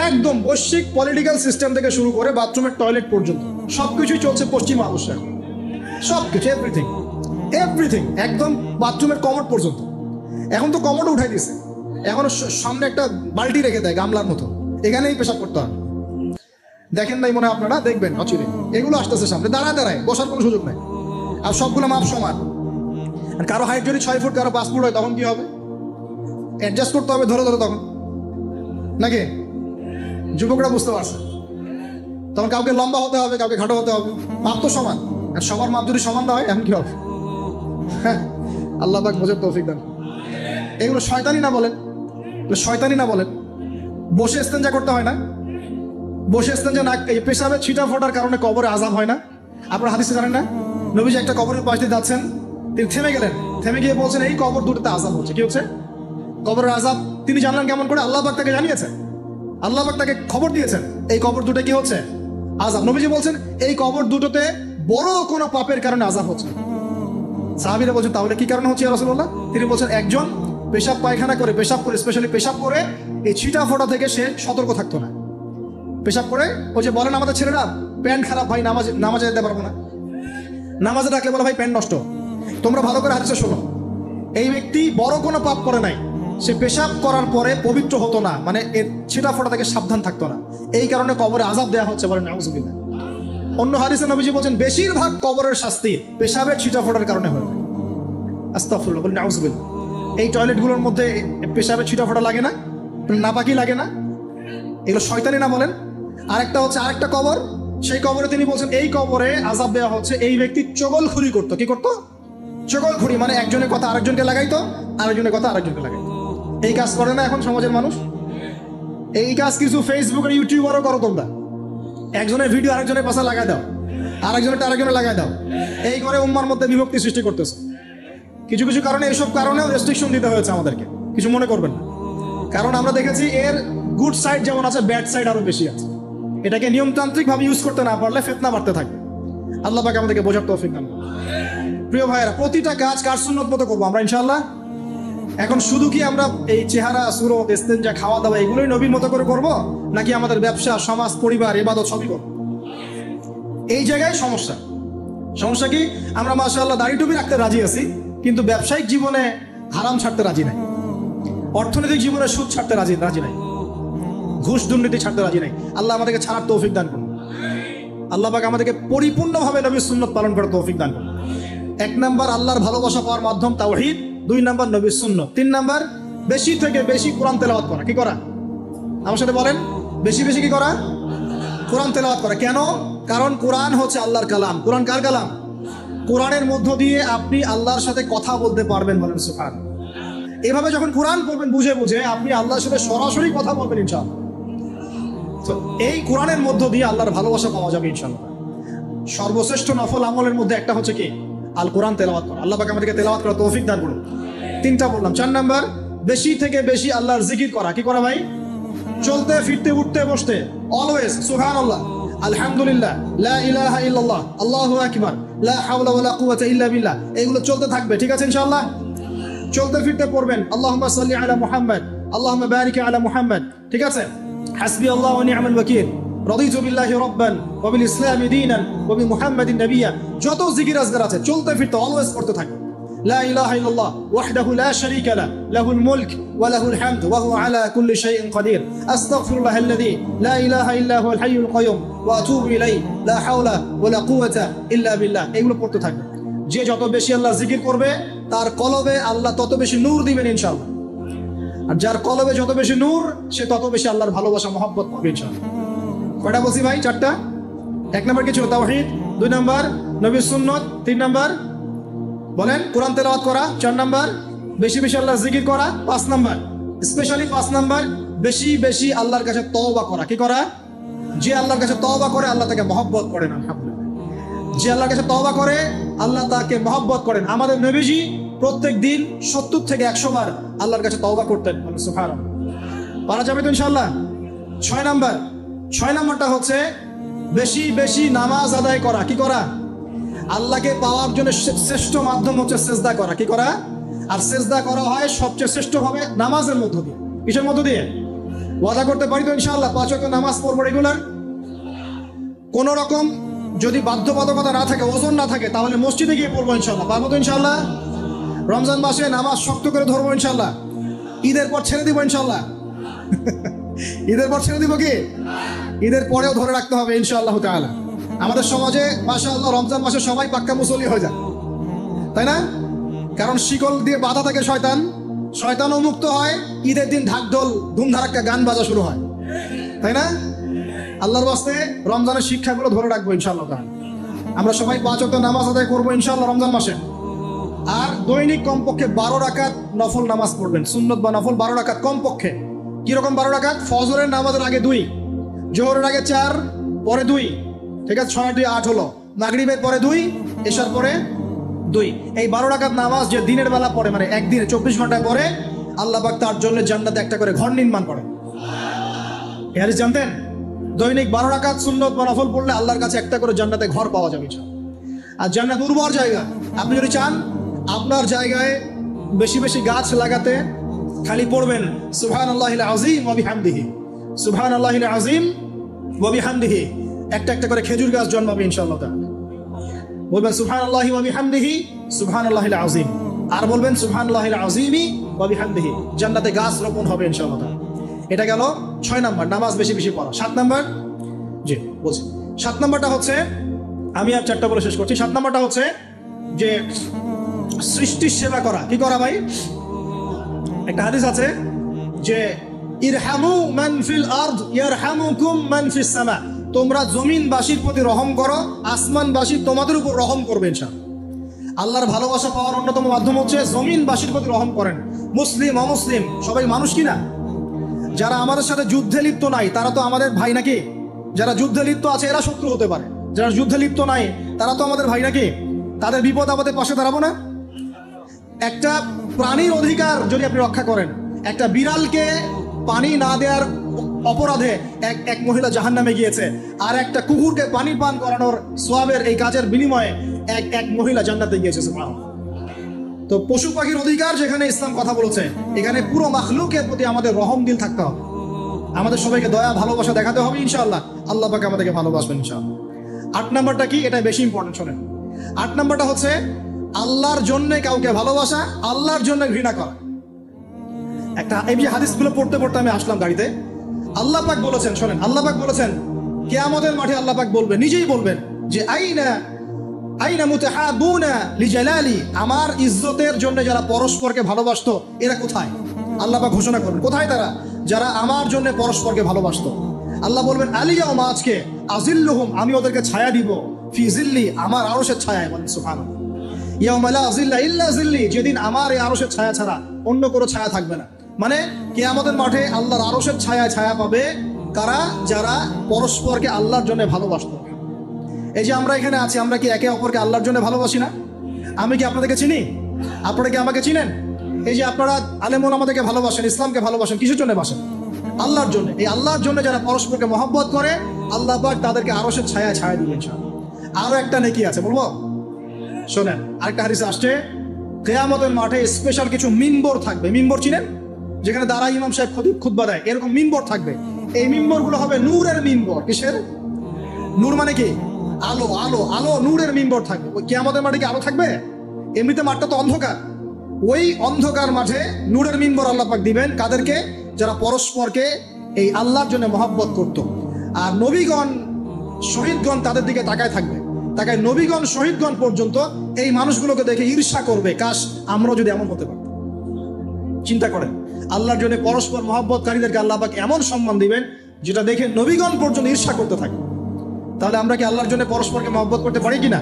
একদম বৈশ্বিক পলিটিক্যাল সিস্টেম থেকে শুরু করে বাথরুমের টয়লেট পর্যন্ত সবকিছুই চলছে পশ্চিমা আদর্শে। সবকিছু, এভরিথিং, একদম বাথরুমের কমোড পর্যন্ত। এখন তো কমোডও উঠাই দিয়েছে, এখন সামনে একটা বালতি রেখে দেয় গামলার মতো, এখানেই পেশাব করতে হবে। দেখেন নাই মনে হয় আপনারা, দেখবেন অচিরে এগুলো আসতেছে সামনে, দাঁড়ায় বসার কোনো সুযোগ নাই। আর সবগুলো মাপ সমান, আর কারো হাইট যদি 6 ফুট, কারো 5 ফুট হয়, তখন কি হবে? অ্যাডজাস্ট করতে হবে ধরে ধরে, তখন নাকি? যুবকরা বুঝতে পারছে, তখন কাউকে লম্বা হতে হবে, কাউকে খাটো হতে হবে, মাপ তো সমান। আর সবার মাপ যদি সমান না হয়, এখন কি হবে? হ্যাঁ, আল্লাহ পাক বোঝার তৌফিক দান। এগুলো শয়তানি না বলেন? শয়তানি না বলেন? বসে ইস্তেঞ্জা করতে হয় না? বসে ইস্তেঞ্জা না, পেশাবে ছিটা ফোটার কারণে কবরে আযাব হয় না? আপনারা হাদিসে জানেন না? নবীজি একটা কবরের পাশ দিয়ে যাচ্ছেন, তিনি থেমে গেলেন, থেমে গিয়ে বলছেন এই কবর দুটোতে আযাব হচ্ছে। কি হচ্ছে? কবরের আযাব। তিনি জানলেন কেমন করে? আল্লাহ পাক তাকে জানিয়েছেন, আল্লাহ পাক তাকে খবর দিয়েছেন এই কবর দুটো কি হচ্ছে? আযাব। নবীজি বলছেন এই কবর দুটোতে বড় কোনো পাপের কারণে আযাব হচ্ছে। সাহাবীরা বলছেন তাহলে কি কারণে হচ্ছে ইয়া রাসূলুল্লাহ? তিনি বলছেন একজন পেশাব পায়খানা করে, পেশাব করে, স্পেশালি পেশাব করে এই ছিটা ফোটা থেকে সে সতর্ক থাকতো না। পেশাব করে, ওই যে বলেন আমাদের ছেলেরা, প্যান্ট খারাপ ভাই, নামাজে যেতে পারবো না, নামাজে ডাকলে বলে ভাই প্যান্ট নষ্ট। তোমরা ভালো করে হাদিসে শোনো, এই ব্যক্তি বড় কোনো পাপ করে নাই, সে পেশাব করার পরে পবিত্র হতো না, মানে এর ছিটা ফোটা থেকে সাবধান থাকতো না, এই কারণে কবরে আযাব দেওয়া হচ্ছে, বলেন নাউযুবিল্লাহ। অন্য হাদিসে নবীজি বলছেন বেশিরভাগ কবরের শাস্তি পেশাবের ছিটা ফোটার কারণে হয়। আস্তাগফিরুল্লাহ, বলেন নাউযুবিল্লাহ। এই টয়লেটগুলোর মধ্যে পেশাবের ছিটা ফোটা লাগে না? নাপাকি লাগে না? এগুলো শয়তানি না বলেন? আরেকটা হচ্ছে আরেকটা কবর, সেই কবরে তিনি বলছেন এই কবরে আযাব দেওয়া হচ্ছে এই ব্যক্তি চগলখুরি করতো। কি করতো? চগলখুরি, মানে একজনের কথা আরেকজনকে লাগাইতো, আরেকজনের কথা আরেকজনকে লাগাইতো। এই কাজ করে না এখন সমাজের মানুষ? এই কাজ কিছু ফেসবুক আর ইউটিউবারও করো তোমরা। একজনের ভিডিও আরেকজনের পাশে লাগাই দাও, আরেকজনের আরেকজনে লাগাই দাও, এই করে উম্মার মধ্যে বিভক্তি সৃষ্টি করতেছে। কিছু কিছু কারণে, এইসব কারণেও রেস্ট্রিকশন দিতে হয়েছে আমাদেরকে, কিছু মনে করবেন না। কারণ আমরা দেখেছি এর গুড সাইড যেমন আছে, ব্যাড সাইড আরো বেশি আছে। এটাকে নিয়মতান্ত্রিক ভাবে ইউজ করতে না পারলে ফিতনা বাড়তে থাকবে। আল্লাহ পাক আমাদেরকে বোঝার তৌফিক দান। প্রিয় ভাইয়েরা, প্রতিটা কাজ কার সুন্নত মতো করবো আমরা ইনশাআল্লাহ। এখন শুধু কি আমরা এই চেহারা, সুরত, ইস্তেঞ্জা, খাওয়া দাওয়া এগুলোই নবীর মতো করে করব, নাকি আমাদের ব্যবসা, সমাজ, পরিবার, ইবাদত সবই করব? এই জায়গায় সমস্যা। সমস্যা কি? আমরা মাশাআল্লাহ দাড়ি টুপি রাখতে রাজি আছি, কিন্তু ব্যবসায়িক জীবনে হারাম ছাড়তে রাজি নাই, অর্থনৈতিক জীবনে সুদ ছাড়তে রাজি নাই, ঘুষ দুর্নীতি ছাড়তে রাজি নাই। আল্লাহ আমাদেরকে ছাড়ার তৌফিক দান করুন। আল্লাহ পাক আমাদেরকে পরিপূর্ণভাবে নবীর সুন্নত পালন করার তৌফিক দান করুন। 1 নাম্বার আল্লাহর ভালোবাসা পাওয়ার মাধ্যম তাওহীদ, 2 নাম্বার নবীর সুন্নত, 3 নাম্বার বেশি থেকে বেশি কোরআন তেলাওয়াত করা। কি করা? আমার সাথে বলেন, বেশি বেশি কি করা? কোরআন তেলাওয়াত করা। কেন? কারণ কোরআন হচ্ছে আল্লাহর কালাম। কোরআন কার কালাম? কোরআনের মধ্য দিয়ে আপনি আল্লাহর সাথে কথা বলতে পারবেন, বলেন সুবহানাল্লাহ। এভাবে যখন কোরআন পড়বেন বুঝে বুঝে, আপনি আল্লাহর সাথে সরাসরি কথা বলবেন ইনশাআল্লাহ। তো এই কোরআনের মধ্য দিয়ে আল্লাহর ভালোবাসা পাওয়া যাবে ইনশাআল্লাহ। সর্বশ্রেষ্ঠ নফল আমলের মধ্যে একটা হচ্ছে কি? আল কোরআন তেলাওয়াত করা। আল্লাহ পাক আমাদেরকে তেলাওয়াত করার তৌফিক দান করুন। 3টা বললাম। 4 নাম্বার বেশি থেকে বেশি আল্লাহর জিকির করা। কি করা ভাই? চলতে ফিরতে উঠতে বসতে অলওয়েজ সুবহানাল্লাহ, আলহামদুলিল্লাহ, লা ইলাহা ইল্লাল্লাহ, আল্লাহু আকবার, লা হাওলা ওয়ালা কুওয়াতা ইল্লা বিল্লাহ, এগুলো চলতে থাকবে। ঠিক আছে ইনশাআল্লাহ? চলতে ফিরতে পড়বেন আল্লাহুম্মা সাল্লি আলা মুহাম্মদ, আল্লাহুম্মা বারিক আলা মুহাম্মদ। ঠিক আছে? হাসবি আল্লাহু ওয়া নি'মাল ওয়াকিল, রাদিতু বিল্লাহি রাব্বান ওয়া বিল ইসলামি দীনান ওয়া বি মুহাম্মাদিন নাবিয়্যা। যত জিকির আজকার আছে চলতে ফিরতে অলওয়েজ করতে থাকবে। লা ইলাহা ইল্লাল্লাহ ওয়াহদাহু লা শারীকা লাহু, লাহুল মুলক ওয়া লাহুল হামদ ওয়া হুয়া আলা কুল্লি শাইইন কাদির। আস্তাগফিরুল্লাহাল্লাযী লা ইলাহা ইল্লা হুয়াল হাইয়ুল কাইয়ুম ওয়া আতুবু ইলাইহি, লা হাওলা ওয়া লা কুওয়াতা ইল্লা বিল্লাহ। এগুলো পড়তে থাকবে। যে যত বেশি আল্লাহর জিকির করবে তার কলবে আল্লাহ তত বেশি নূর দিবেন ইনশাআল্লাহ। আর যার কলবে যত বেশি নূর, সে তত বেশি আল্লাহর ভালোবাসা, মহব্বত পাবে ইনশাআল্লাহ। কয়টা বলছি ভাই? 4টা। 1 নাম্বার কি ছিল? তাওহীদ। 2 নাম্বার নবীর সুন্নত। 3 নাম্বার বলেন কোরআন তেলাওয়াত করা। 4 নাম্বার বেশি বেশি আল্লাহর জিকির করা। 5 নাম্বার স্পেশালি 5 নাম্বার বেশি বেশি আল্লাহর কাছে তওবা করা। কি করা? যে আল্লাহর কাছে তওবা করে আল্লাহ তাকে মহব্বত করেন। আলহামদুলিল্লাহ, যে আল্লাহর কাছে তওবা করে আল্লাহ তাকে মহব্বত করেন। আমাদের নবীজি প্রত্যেক দিন 70 থেকে 100 বার আল্লাহর কাছে তওবা করতেন। সুবহানাল্লাহ। পারা যাবে তো ইনশাআল্লাহ? 6 নাম্বারটা হচ্ছে বেশি বেশি নামাজ আদায় করা। কি করা? আল্লাহকে পাওয়ার জন্য শ্রেষ্ঠ মাধ্যম হচ্ছে সেজদা করা। কি করা? আর সেজদা করা হয় সবচেয়ে শ্রেষ্ঠ ভাবে নামাজের মধ্য দিয়ে। কিসের মধ্য দিয়ে? ওয়াদা করতে পারি তো ইনশাআল্লাহ 5 ওয়াক্ত নামাজ পড়বো রেগুলার। কোন রকম যদি বাধ্যবাধকতা না থাকে, ওজন না থাকে, তাহলে মসজিদে গিয়ে পড়বো ইনশাআল্লাহ। পারবো তো ইনশাআল্লাহ? রমজান মাসে নামাজ শক্ত করে ধরবো ইনশাআল্লাহ। ঈদের পর ছেড়ে দিব ইনশাআল্লাহ। ঈদের পর ছেড়ে দিব কি? ঈদের পরেও ধরে রাখতে হবে ইনশাআল্লাহ তাআলা। আমাদের সমাজে মাশাআল্লাহ রমজান মাসে সবাই পাক্কা মুসল্লি হয়ে যায়, তাই না? কারণ শিকল দিয়ে বাধা থাকে শয়তান, শয়তানও মুক্ত হয়। ঈদের দিন ঢাকঢোল ধুমধারাক্কা গান বাজা শুরু হয়, তাই না? আল্লাহর বাস্তে রমজানের শিক্ষাগুলো ধরে রাখবো ইনশাআল্লাহ। আমরা সবাই 5 ওয়াক্ত নামাজ আদায় করবো ইনশাআল্লাহ রমজান মাসে। আর দৈনিক কমপক্ষে 12 রাকাত নফল নামাজ পড়বেন, সুন্নত বা নফল 12 রাকাত কমপক্ষে। কিরকম 12 রাকাত? ফজরের নামাজের আগে 2, জোহরের আগে 4, পরে 2, ঠিক আছে? 6 2 8 হলো। মাগরিবের পরে 2, এশার পরে 2। এই 12 রাকাত নামাজ যে দিনের বেলা পড়ে, মানে একদিনে 24 ঘন্টায় পরে, আল্লাহ পাক তার জন্য জান্নাতে একটা করে ঘর নির্মাণ করেন। এই হাদিস জানতেন? দৈনিক 12 রাকাত সুন্নত বা নফল পড়লে আল্লাহর কাছে একটা করে জান্নাতে ঘর পাওয়া যাবে। আর জান্নাত উর্বর জায়গা। আপনি যদি চান আপনার জায়গায় বেশি বেশি গাছ লাগাতে, খালি পড়বেন সুবহানাল্লাহিল আযীম ওয়া বিহামদিহি, সুবহানাল্লাহিল আযীম ওয়া বিহামদিহি। একটা একটা করে খেজুর গাছ জন্মাবে ইনশাআল্লাহ তাআলা। বলবেন সুবহানাল্লাহি ওয়া বিহামদিহি, সুবহানাল্লাহিল আযীম। আর বলবেন সুবহানাল্লাহিল আযীমি ওয়া বিহামদিহি। জান্নাতে গাছ রোপণ হবে ইনশাআল্লাহ তাআলা। এটা গেল 6 নাম্বার, নামাজ বেশি বেশি পড়া। 7 নাম্বার, জি বলছি, 7 নাম্বারটা হচ্ছে, আমি আর 4টা বলে শেষ করছি। 7 নাম্বারটা হচ্ছে যে সৃষ্টির সেবা করা। কি করা ভাই? একটা হাদিস আছে যে ইরহামু মান ফিল আরদ ইয়ারহামুকুম মান ফিস সামা। তোমরা জমিনবাসীর প্রতি রহম করো, আসমানবাসী তোমাদের উপর রহম করবে ইনশাআল্লাহ। আল্লাহর ভালোবাসা পাওয়ার অন্যতম মাধ্যম হচ্ছে জমিনবাসীর প্রতি রহম করেন। মুসলিম অমুসলিম সবাই মানুষ কিনা? যারা আমাদের সাথে যুদ্ধে লিপ্ত নাই তারা তো আমাদের ভাই নাকি? যারা যুদ্ধে লিপ্ত আছে এরা শত্রু হতে পারে, যারা যুদ্ধে লিপ্ত নাই তারা তো আমাদের ভাই নাকি? তাদের বিপদ আপদে পাশে দাঁড়াবো না? একটা প্রাণীর অধিকার যদি আপনি রক্ষা করেন, একটা বিড়ালকে পানি না দেওয়ার অপরাধে এক মহিলা জাহান্নামে গিয়েছে, আর একটা কুকুরকে পানি পান করানোর সওয়াবের এই কাজের বিনিময়ে এক মহিলা জান্নাতে গিয়েছে। সুবহানাল্লাহ। তো পশু পাখির অধিকার যেখানে ইসলাম কথা বলেছে, এখানে পুরো মাখলুকের প্রতি আমাদের রহম দিল থাকতে হবে। আমাদের সবাইকে দয়া ভালোবাসা দেখাতে হবে ইনশাআল্লাহ। আল্লাহ পাক আমাদেরকে ভালোবাসবেন ইনশাআল্লাহ। 8 নাম্বারটা কি? এটা বেশি ইম্পর্টেন্ট, শোনেন। 8 নাম্বারটা হচ্ছে আল্লাহর জন্য কাউকে ভালোবাসা, আল্লাহর জন্য ঘৃণা করা। একটা এই যে হাদিসগুলো পড়তে পড়তে আমি আসলাম গাড়িতে। আল্লাহ পাক বলেছেন, শোনেন, আল্লাহ পাক বলেছেন কিয়ামতের মাঠে আল্লাহ পাক বলবেন, নিজেই বলবেন যে আইনা মুতাহাবুনা লিজালালি। আমার ইজ্জতের জন্য যারা পরস্পরকে ভালোবাসতো এরা কোথায়? আল্লাহ পাক ঘোষণা করবেন কোথায় তারা, যারা আমার জন্য পরস্পরকে ভালোবাসতো। আল্লাহ বলবেন আলিয়াউমা, আজকে, আজিল্লুহুম, আমি ওদেরকে ছায়া দিব, ফি জিল্লি, আমার আরশের ছায়ায়। বলেন সুবহানাল্লাহ। ইয়াউমা লা জিল্লা ইল্লা জিল্লি, যেদিন আমার এই আরশের ছায়া ছাড়া অন্য কোনো ছায়া থাকবে না। মানে কিয়ামতের মাঠে আল্লাহর আরশের ছায়ায় ছায়া পাবে কারা? যারা পরস্পরকে আল্লাহর জন্য ভালোবাসতো। এই যে আমরা এখানে আছি, আমরা কি একে অপরকে আল্লাহর জন্য ভালোবাসি না? আমি কি আপনাদেরকে চিনি? আপনারা কি আমাকে চিনেন? এই যে আপনারা আলেম ওলামাদেরকে ভালোবাসেন, ইসলামকে ভালোবাসেন, কিসের জন্য বাসেন? আল্লাহর জন্য। এই আল্লাহর জন্য যারা পরস্পরকে মহব্বত করে, আল্লাহ পাক তাদেরকে আরশের ছায়ায় ছায়া দিবেন ইনশাআল্লাহ। আরো একটা নেকি আছে, বলবো? শোনেন, আরেকটা হাদিসে আসছে কিয়ামতের মাঠে স্পেশাল কিছু মিম্বর থাকবে। মিম্বর চিনেন? যেখানে দাঁড়ায় ইমাম সাহেব খুতবা দেয়, এরকম মিম্বর থাকবে। এই মিম্বর গুলো হবে নূরের মিম্বর। কিসের? নূর মানে কি? আলো, আলো, আলো, নূরের মিম্বর থাকবে। ওই কিয়ামতের মাঠে কি আলো থাকবে? এমনিতে মাঠটা তো অন্ধকার। ওই অন্ধকার মাঠে নূরের মিম্বর আল্লাহ পাক দিবেন কাদেরকে? যারা পরস্পরকে এই আল্লাহর জন্য মহব্বত করত। আর নবীগণ, শহীদগণ তাদের দিকে তাকায় থাকবে। তাকায় নবীগণ, শহীদগণ পর্যন্ত এই মানুষগুলোকে দেখে ঈর্ষা করবে, কাশ আমরাও যদি এমন হতে পারতাম। চিন্তা করেন, আল্লাহর জন্য পরস্পর মহব্বতকারীদেরকে আল্লাহ পাক এমন সম্মান দিবেন যেটা দেখে নবীগণ পর্যন্ত ঈর্ষা করতে থাকে। তাহলে আমরা কি আল্লাহর জন্য পরস্পরকে মহব্বত করতে পারি কিনা?